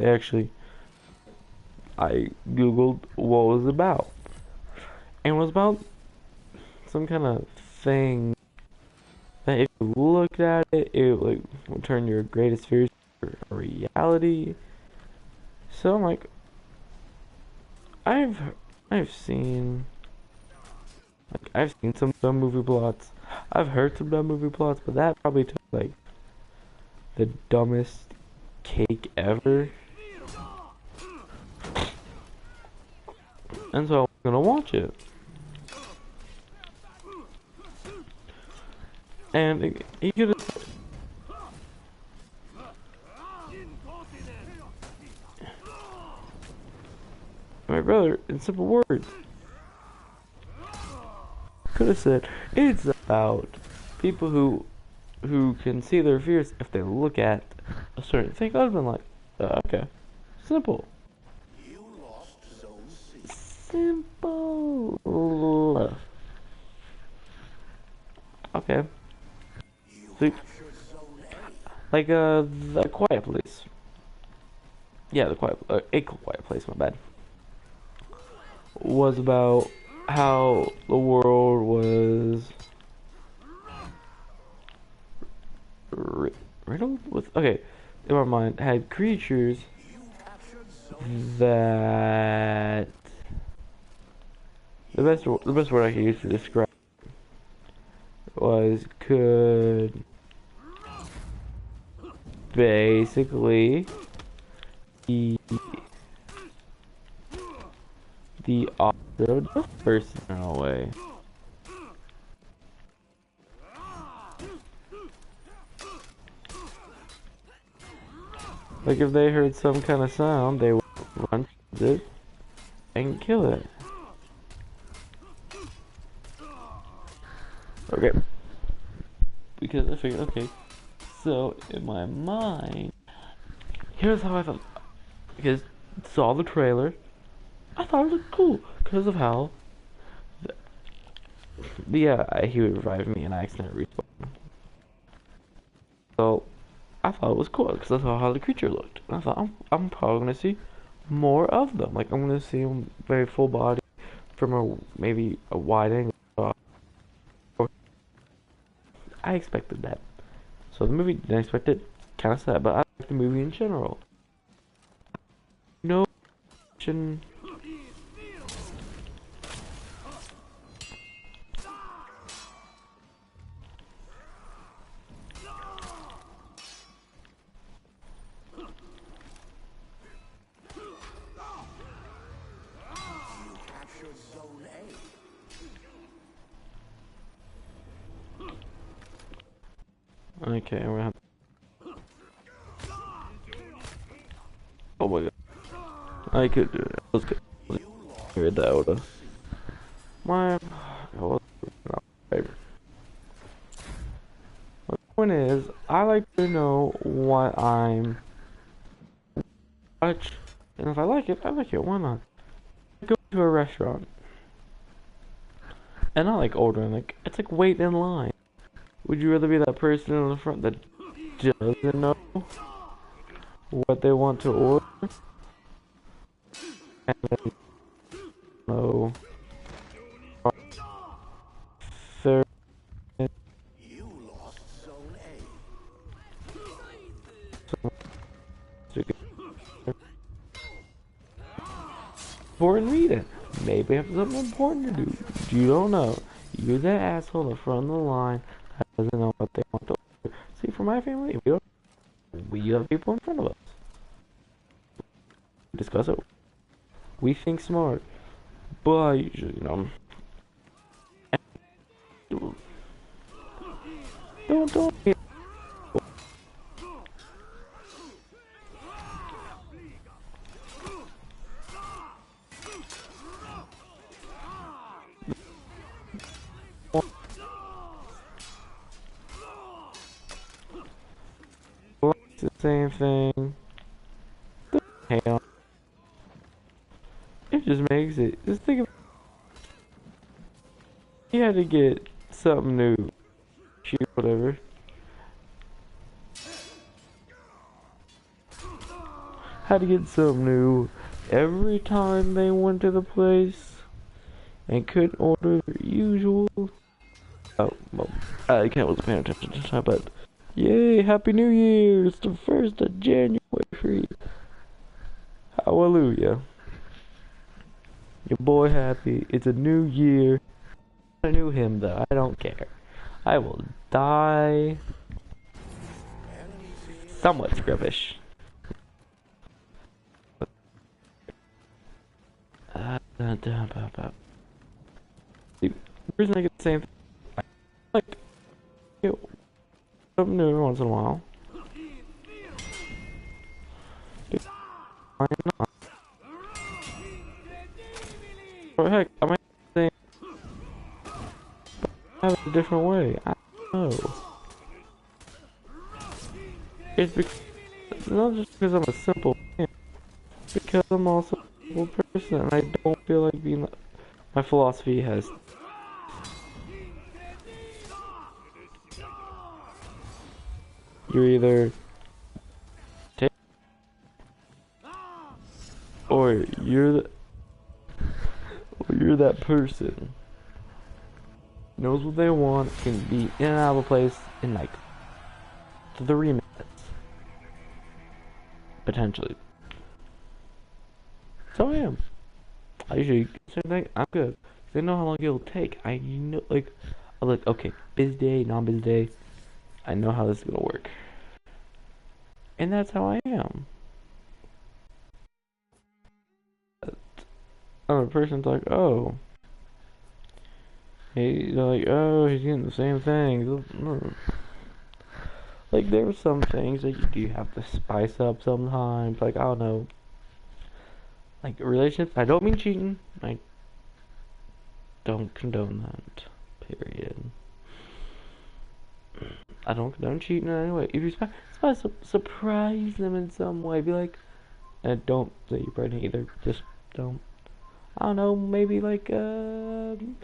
[SPEAKER 1] googled what it was about. And it was about some kind of thing that if you looked at it, it would turn your greatest fears to a reality. So I'm like, I've seen some dumb movie plots. I've heard some dumb movie plots, but that probably took like the dumbest cake ever. And so I'm gonna watch it. And he could have, my brother, in simple words, could have said, it's about people who can see their fears if they look at a certain thing. I'd have been like, okay, simple. Simple. Okay. See, like the Quiet Place. Yeah, the A Quiet Place. My bad. Was about how the world was riddled with, okay, in my mind, had creatures that the best word I could use to describe was could basically be the opposite of a person in a way. Like if they heard some kind of sound, they would run to it and kill it. Okay. Because I figured, okay, so in my mind, here's how I thought. Because saw the trailer, I thought it looked cool because of how. He would revive me and I accidentally respawn. So I thought it was cool because I saw how the creature looked. And I thought I'm probably gonna see more of them. Like I'm gonna see them very full body from maybe a wide angle. I expected that. So the movie didn't expect it. Kind of sad, but I like the movie in general. No. Okay, we're gonna have. Oh my god. I could do it. Let's get. Heard that out of. My. The point is, I like to know what I'm. Watch. And if I like it, I like it. Why not? Go to a restaurant. And I like ordering, like, it's like waiting in line. Would you rather be that person in the front that doesn't know what they want to order? And then know third important reading. Maybe I have something important to do. You don't know. you're the asshole in the front of the line that doesn't know what they want to order. See, for my family, we have people in front of us. We discuss it. We think smart, but don't. It's the same thing. Hell, it just makes it. Just think of. You had to get something new, shoot, whatever. Had to get something new every time they went to the place and couldn't order their usual. Oh, well, I can't wasn't paying attention to time, but yay, Happy New Year! It's the 1st of January. Hallelujah. Your boy happy. It's a new year. I knew him though. I don't care. I will die somewhat scrubbish. The reason I get the same thing, I like something new every once in a while. Why not? Or heck, I might say have it a different way. I don't know. It's because not just because I'm a simple man, because I'm also a simple person, and I don't feel like being. My philosophy has. You're either take or you're that person knows what they want, can be in and out of a place in like 3 minutes potentially. So I am. I usually same thing. I'm good. They know how long it'll take. I know, like, I'm like, okay, busy day, non-busy day. I know how this is gonna work, and that's how I am. Other person's like, oh, they're like, oh, he's getting the same thing. Like, there are some things that you do have to spice up sometimes. Like, I don't know. Like, relationships, I don't mean cheating. I don't condone that. Period. I don't condone cheating in any way. If you surprise them in some way. Be like, and don't say you're pregnant either. Just don't. I don't know, maybe like,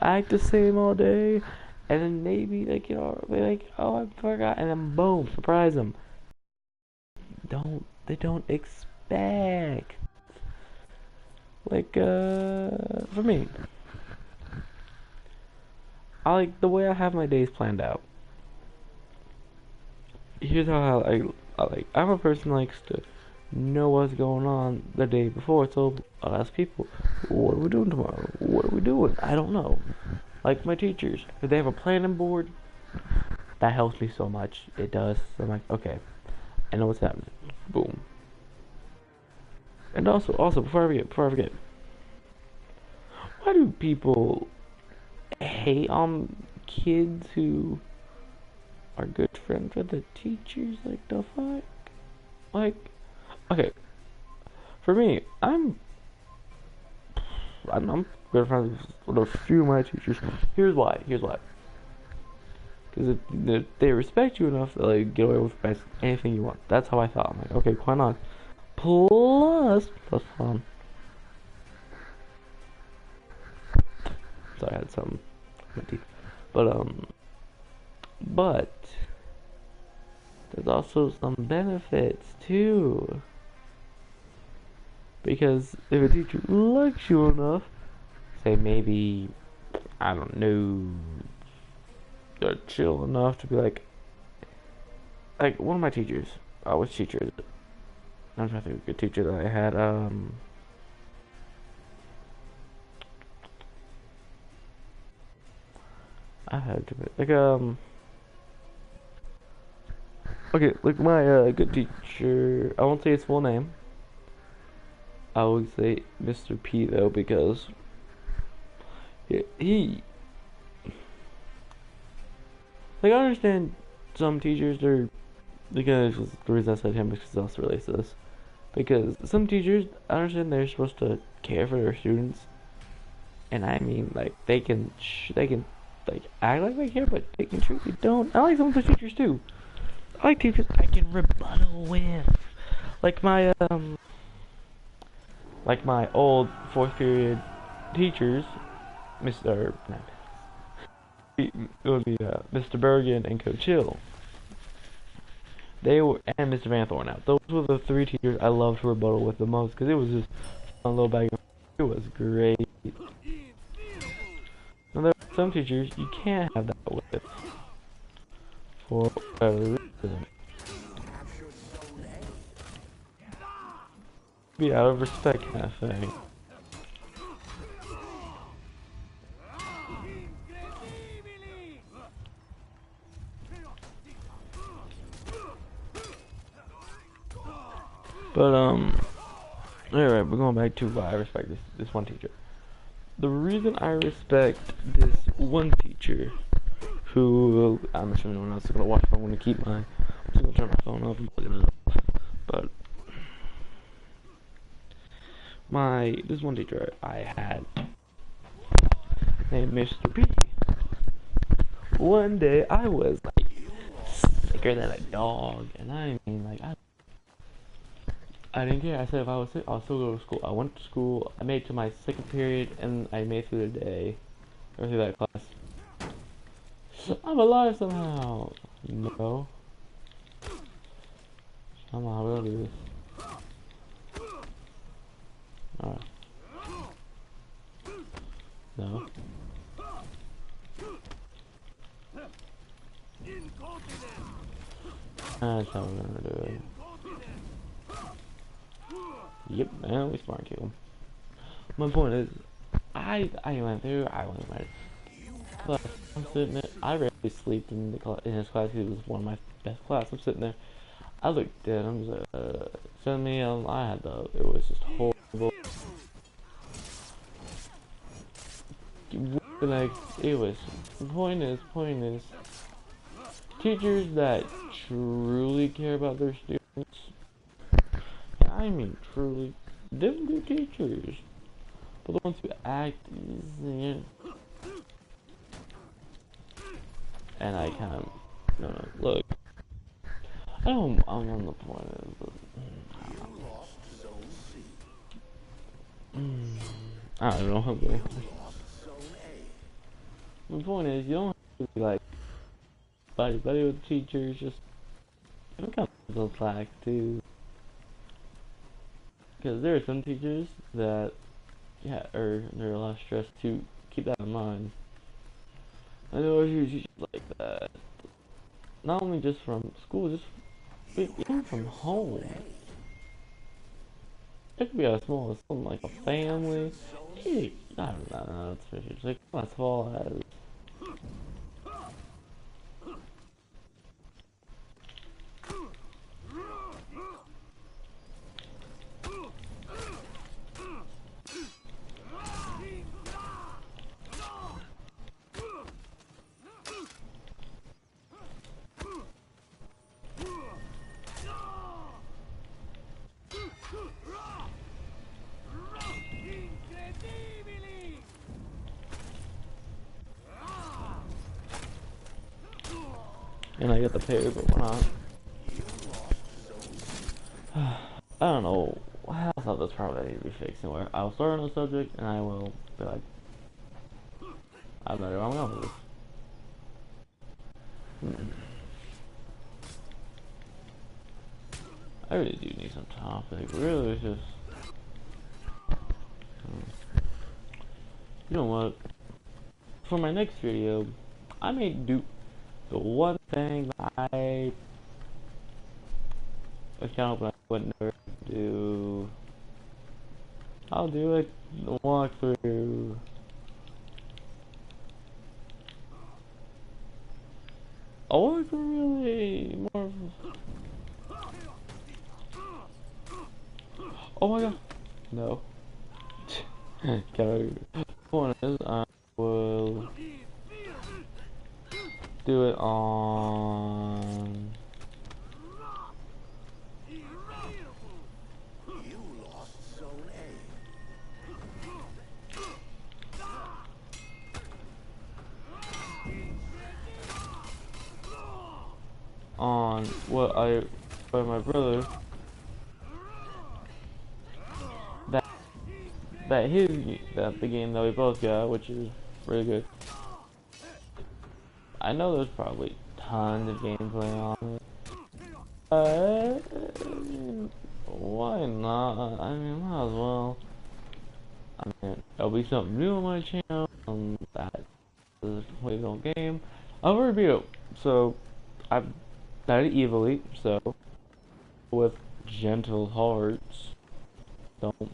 [SPEAKER 1] act the same all day. And then maybe, like, be like, oh, I forgot. And then boom, surprise them. They don't expect. Like, for me, I like the way I have my days planned out. Here's how I'm a person who likes to know what's going on the day before, so I'll ask people, what are we doing tomorrow? What are we doing? I don't know. Like my teachers, if they have a planning board, that helps me so much. It does. So I'm like, okay, I know what's happening. Boom. And also, before I forget, why do people hate on kids who are good friends with the teachers? Like, the fuck? Like, okay, for me, I'm good friends with a few of my teachers. Here's why. Because if they respect you enough to like get away with anything you want. That's how I thought. I'm like, okay, why not? Plus fun. Sorry, I had some in my teeth. But there's also some benefits too. Because if a teacher likes you enough, say maybe, I don't know, they're chill enough to be like one of my teachers, which teacher is it? I'm trying to think of a good teacher that I had, I had to like okay, like my good teacher. I won't say his full name. I would say Mr. P though because he like I understand some teachers they're because the reason I said him is because it also relates to this. Because some teachers, I understand they're supposed to care for their students, and I mean like they can like act like they care, but they can truly don't. I like some of those teachers too. I like teachers I can rebuttal with, like my old fourth period teachers, Mr. It would be Mr. Bergen and Coach Hill. They were and Mr. Van Thorn out. Those were the three teachers I loved to rebuttal with the most because it was just a little back. It was great. Now there are some teachers you can't have that with for whatever reason. Be out of respect kind of thing. But alright, we're going back to why I respect this one teacher. The reason I respect this one teacher, who I'm assuming no one else is gonna watch, but I'm gonna keep I'm just gonna turn my phone off and plug it up. But this one teacher I had named Mr. P. One day I was like sicker than a dog, and I mean like I didn't care. I said if I was sick, I'll still go to school. I went to school. I made it to my second period, and I made it through the day, or through that class. I'm alive somehow. No. Somehow we'll do this. Alright. No. That's how we're gonna do it. Yep, man, we smart kill him. My point is, I went through, I went through my class. I'm sitting there. I rarely sleep in his class. He was one of my best class. I'm sitting there. I looked at him. Send me. I had the. It was just horrible. Like it was. Point is. Teachers that truly care about their students. I mean, truly, them good teachers. But the ones who act, and I kind of, no, look, I'm on the point of, I don't know, okay. The point is, you don't have to be like, buddy with teachers, just, don't come to the slack, too. Because there are some teachers that, yeah, they're a lot of stress to keep that in mind. I know there's teachers like that. Not only just from school, just even from home. It could be as small as something like a family. I don't know, it's like as small as. And I get the pay, but why not? I don't know. I thought that's probably need to be fixed anywhere. I'll start on a subject and I will be like, I don't know where I'm going with this. I really do need some topic. Really, it's just. You know what? For my next video, I may do the one thing that I was kind of hoping I would never do. I'll do a walkthrough. Oh, it's really more of oh my god. No. Okay. Point is, I will do it on. On what I by my brother that that the game that we both got, which is really good. I know there's probably tons of gameplay on it. Why not? I mean, might as well. I mean, it'll be something new on my channel. That is a completely old game. I'll review. So, I've done it evilly. So, with gentle hearts, don't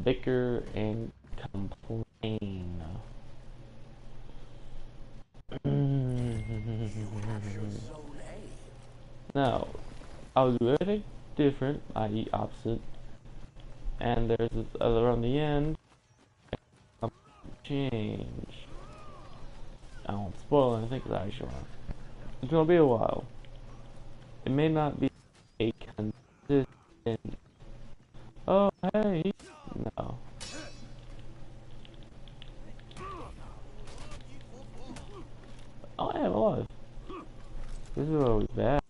[SPEAKER 1] bicker and complain. Now, I'll do everything different, i.e. opposite. And there's this other on the end. Change. I won't spoil anything because I sure. It's gonna be a while. It may not be a consistent. Oh, hey. No. Oh, I am alive. This is always bad.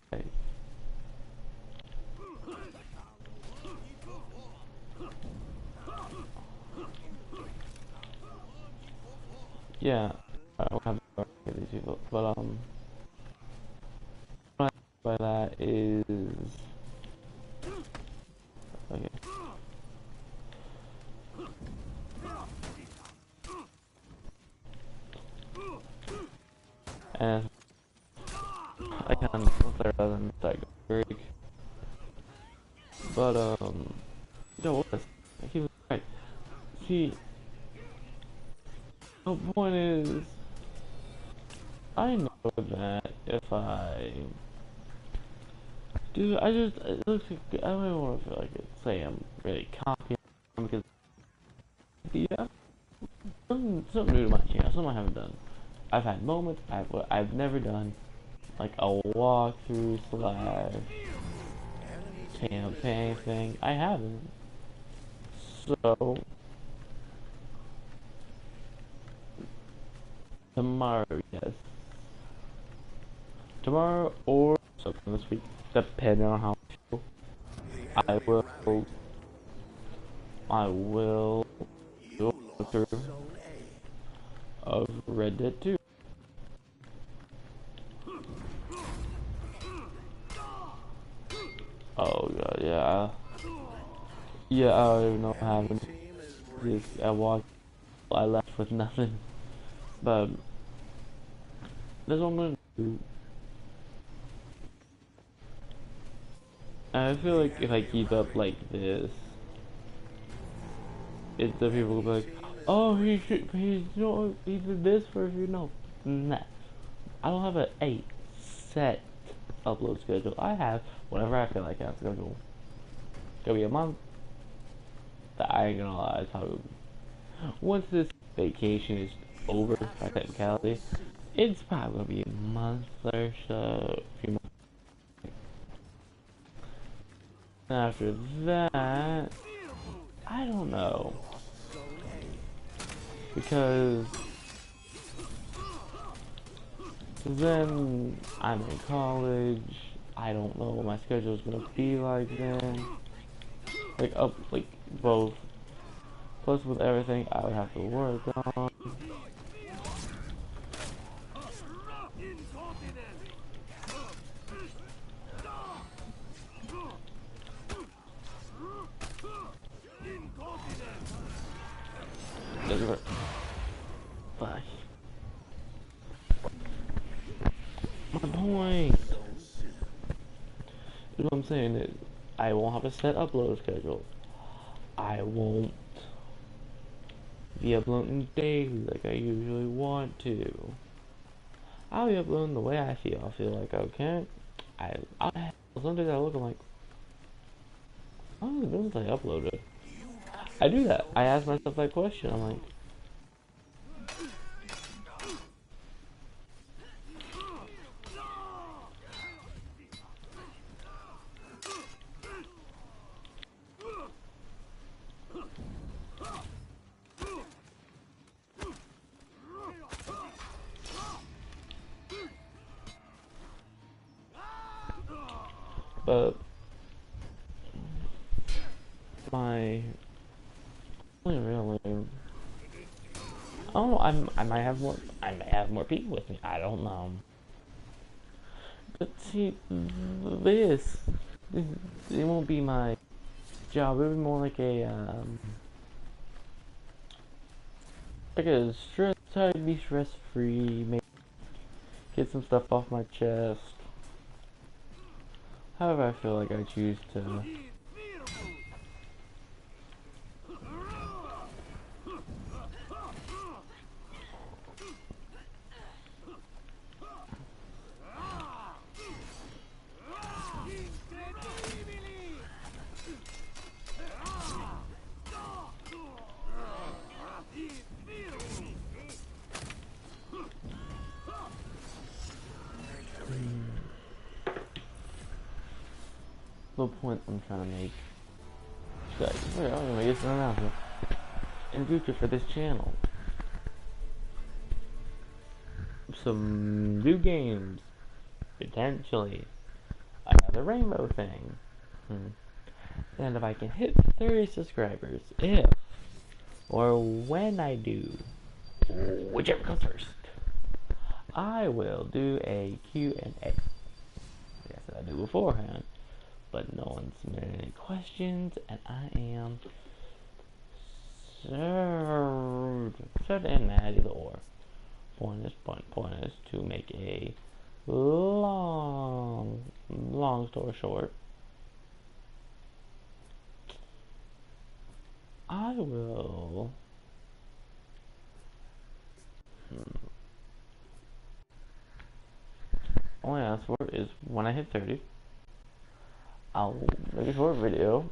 [SPEAKER 1] Yeah, I don't have to talk to these people, but what I mean by that is okay. And I can there doesn't that break, but yo, what? I keep right. See, the point is, I know that if I do, it looks like I don't even want to feel like it. Say I'm really copying because yeah, something new to my channel, something I haven't done. I've had moments I've never done, like a walkthrough slash campaign thing. I haven't. So tomorrow, yes, tomorrow or sometime this week, depending on how I feel, I will. I will do a walkthrough of Red Dead 2. Oh god, yeah. Yeah, I don't even know what happened. Just, I left with nothing. But that's what I'm gonna do. I feel like if I keep up like this, the people will be like, oh, he did this for you. No, nah. I don't have a set upload schedule. I have whatever I feel like. It's gonna be a month. That I ain't gonna lie, it's probably once this vacation is over by technicality, it's probably gonna be a month or so, a few months. After that, I don't know, because then I'm in college. I don't know what my schedule is gonna be like then. Like both. Plus with everything I would have to work on. Doesn't work. Bye. My point is what I'm saying is I won't have a set upload schedule. I won't be uploading daily like I usually want to. I'll be uploading the way I feel. I feel like, okay, I some days I look, I'm like, how many videos I uploaded? I do that. I ask myself that question. I'm like, but my only really, I don't know. I might have more. I may have more people with me. I don't know. But see, this it won't be my job. It'll be more like a stress. Try to be stress free. Maybe get some stuff off my chest. However, I feel like I choose to. The point I'm trying to make. So, I'm gonna make this an announcement. In future for this channel, some new games, potentially another rainbow thing. And if I can hit 30 subscribers, if or when I do, whichever comes first, I will do a Q&A. Like I said, I do beforehand, but no one submitted any questions, and I am served and mad either or. Point is to make a long story short. I will. All I ask for is when I hit 30, I'll make a short video.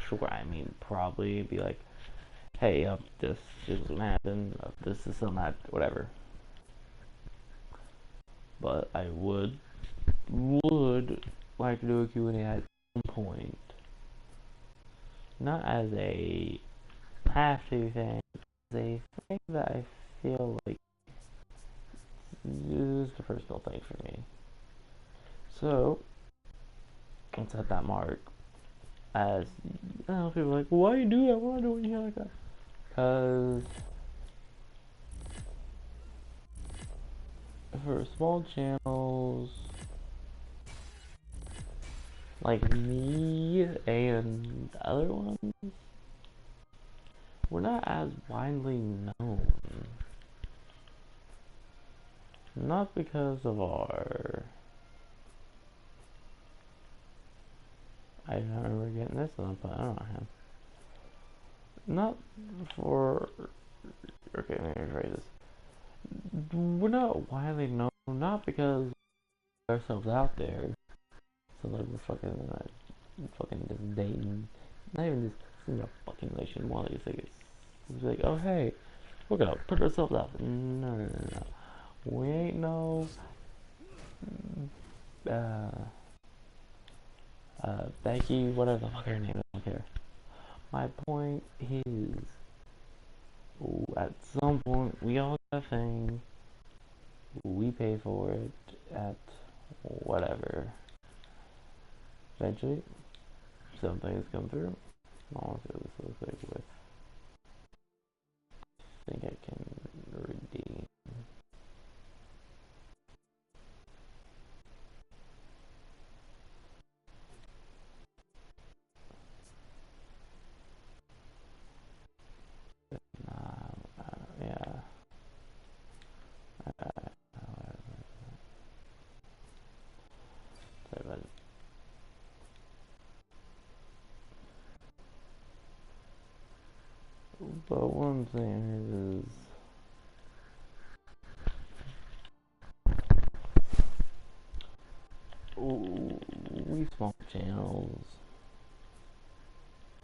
[SPEAKER 1] Sure, I mean, probably be like, hey, this is what happened, this is something that, whatever. But I would like to do a Q&A at some point. Not as a have-to thing, as a thing that I feel like is the personal thing for me. So, let's set that mark. As, I don't know, people are like, well, why do you do that? Why do you like that? Because for small channels like me and other ones, we're not as widely known. Not because of our... I don't remember getting this one, but I don't know. Not for... Okay, let me rephrase this. We're not widely known, not because we put ourselves out there. So like we're fucking just dating. Not even just in a fucking relation. More like it's like, oh hey, we're gonna put ourselves out. No. We ain't no Becky, whatever the fuck her name is, I don't care. My point is, at some point we all got a thing. We pay for it at whatever. Eventually, some things come through. I'll see what this looks like with. I think I can redeem. Yeah. But one thing is,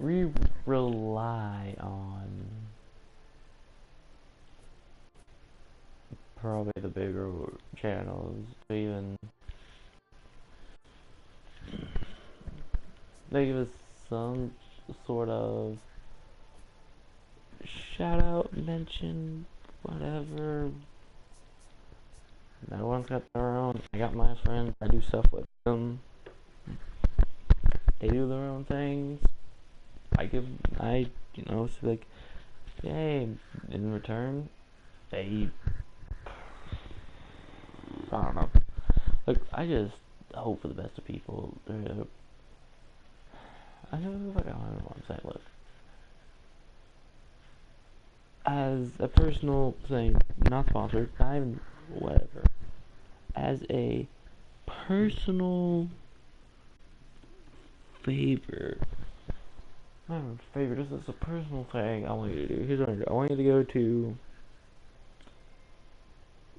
[SPEAKER 1] we rely on probably the bigger channels, even they give us some sort of shout out, mention, whatever. No one's got their own. I got my friends, I do stuff with them. They do their own things. It's like, yay. In return, they, I don't know. Like, I just hope for the best of people. I don't know what I'm saying. Look, as a personal thing, not sponsored, not even whatever. As a personal favor, not even a favor, just as a personal thing, I want you to do. Here's what I do. I want you to go to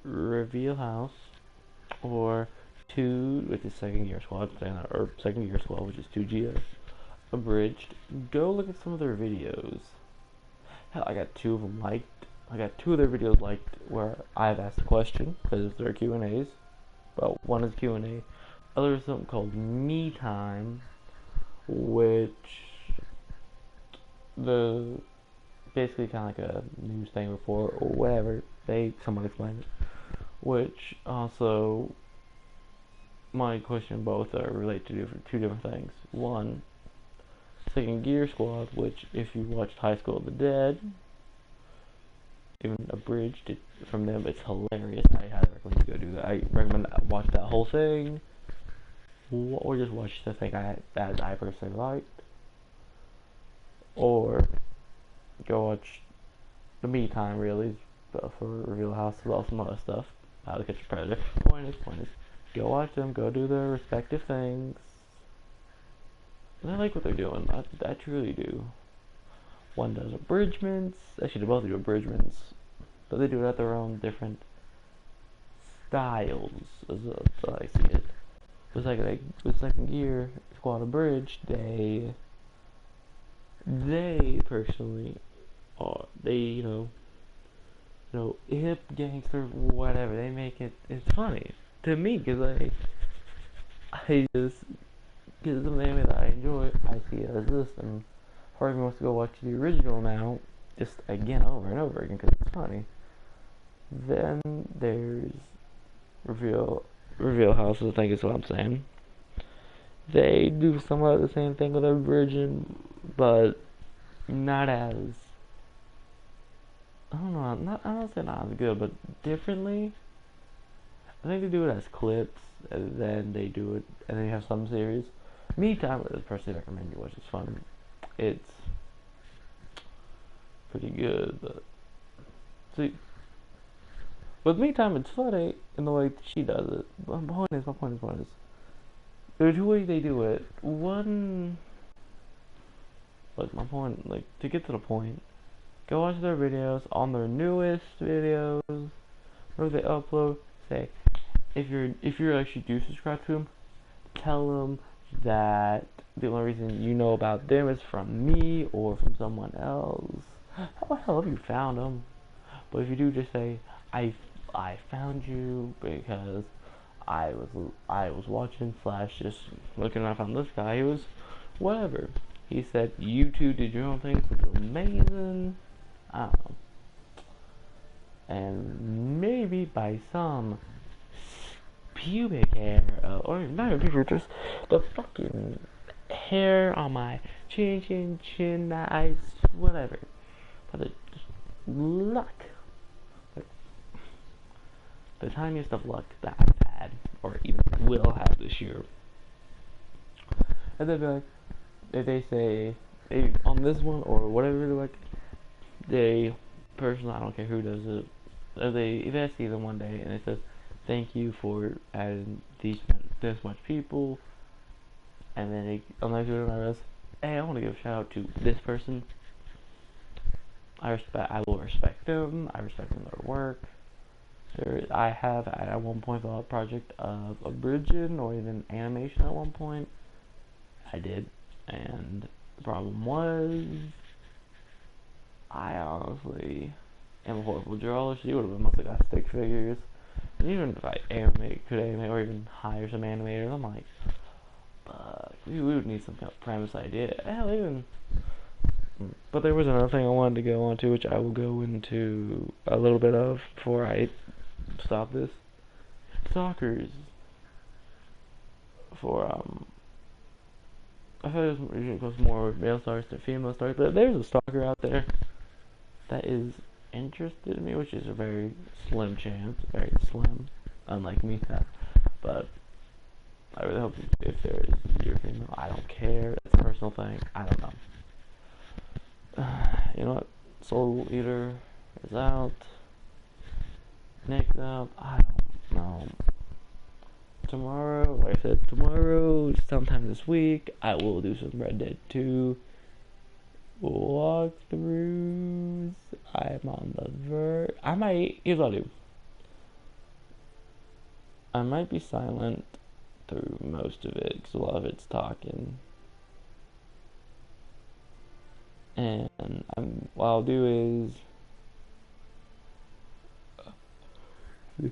[SPEAKER 1] Reveal House or which is Second Gear Squad, or Second Gear Squad, which is 2GS Abridged. Go look at some of their videos. Hell, I got two of them liked. I got two of their videos liked where I've asked a question because they're Q&As. Well, one is Q&A. Other is something called Me Time, which the basically kind of like a news thing report or whatever. Someone explained it. Which also, my question both are related to two different things. One, Second Gear Squad, which if you watched High School of the Dead, even abridged it from them, it's hilarious. I highly recommend you go do that. I recommend watch that whole thing, or just watch the thing that I personally liked, or go watch the Me Time really for Reveal House as well as some other stuff. How to Catch a Predator. Point is, go watch them. Go do their respective things. And I like what they're doing. I truly do. One does abridgments. Actually, they both do abridgments, but they do it at their own different styles, as I see it. With Second Gear Squad Abridged, they personally are, hip gangster, whatever. They make it's funny to me because because it's an anime that I enjoy. I see it as this, and part of me wants to go watch the original now, just again over and over again because it's funny. Then there's Reveal House, I think is what I'm saying. They do somewhat the same thing with a virgin, but not as, I don't know, I don't say not as good, but differently. I think they do it as clips, and then they do it, and then you have some series. Me Time is personally recommend you watch. It's fun. It's pretty good, but see, with Me Time, it's funny in the way she does it. My point is, there's two ways they do it. One, like my point, like to get to the point, go watch their videos on their newest videos, where they upload. Say, if you're actually do subscribe to them, tell them that the only reason you know about them is from me or from someone else. How the hell have you found them? But if you do, just say I found you because I was watching Flash, just looking, and I found this guy. He was whatever. He said you two did your own thing, it was amazing. I don't know. And maybe by some pubic hair, or not even pubic, just the fucking hair on my chin, eyes, whatever. But it's just luck. Like, the tiniest of luck that I've had, or even will have this year. And they'll be like, if they say, on this one, or whatever, like, they, personally, I don't care who does it, if I see them one day, and it says, thank you for adding this much people, and then on my list, hey, I want to give a shout out to this person. I will respect them. I respect them their work. I have at one point thought a project of abridging or even animation at one point. I did, and The problem was, I honestly am a horrible drawer. She would have mostly got stick figures. And even if I could animate, or even hire some animators, I'm like, fuck, we would need some kind of premise idea. Hell, even. But there was another thing I wanted to go on to, which I will go into a little bit of before I stop this. Stalkers. For, I thought it was usually goes more male stars than female stars, but there's a stalker out there that is interested in me, which is a very slim chance, very slim, unlike me. But I really hope if there is you're female, I don't care. It's a personal thing. I don't know. You know what? Soul Eater is out. Nick's out. I don't know. Tomorrow, like I said, sometime this week, I will do some Red Dead 2 walkthroughs. I'm on the verge. Here's what I'll do. I might be silent through most of it, because a lot of it's talking. And what I'll do is,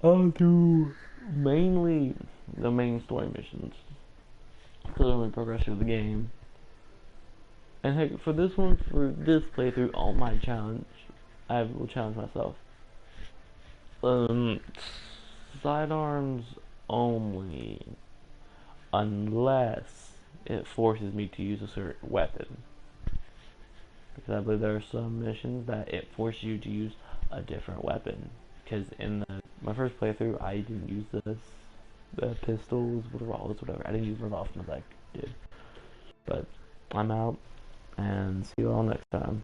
[SPEAKER 1] I'll do mainly the main story missions. So then we progress through the game. And heck, for this playthrough, all my challenge, I will challenge myself. Sidearms only, unless it forces me to use a certain weapon. Because I believe there are some missions that it forces you to use a different weapon. Because in my first playthrough, I didn't use the pistols, revolvers, whatever. I didn't use them as often as I did. But I'm out, and see you all next time.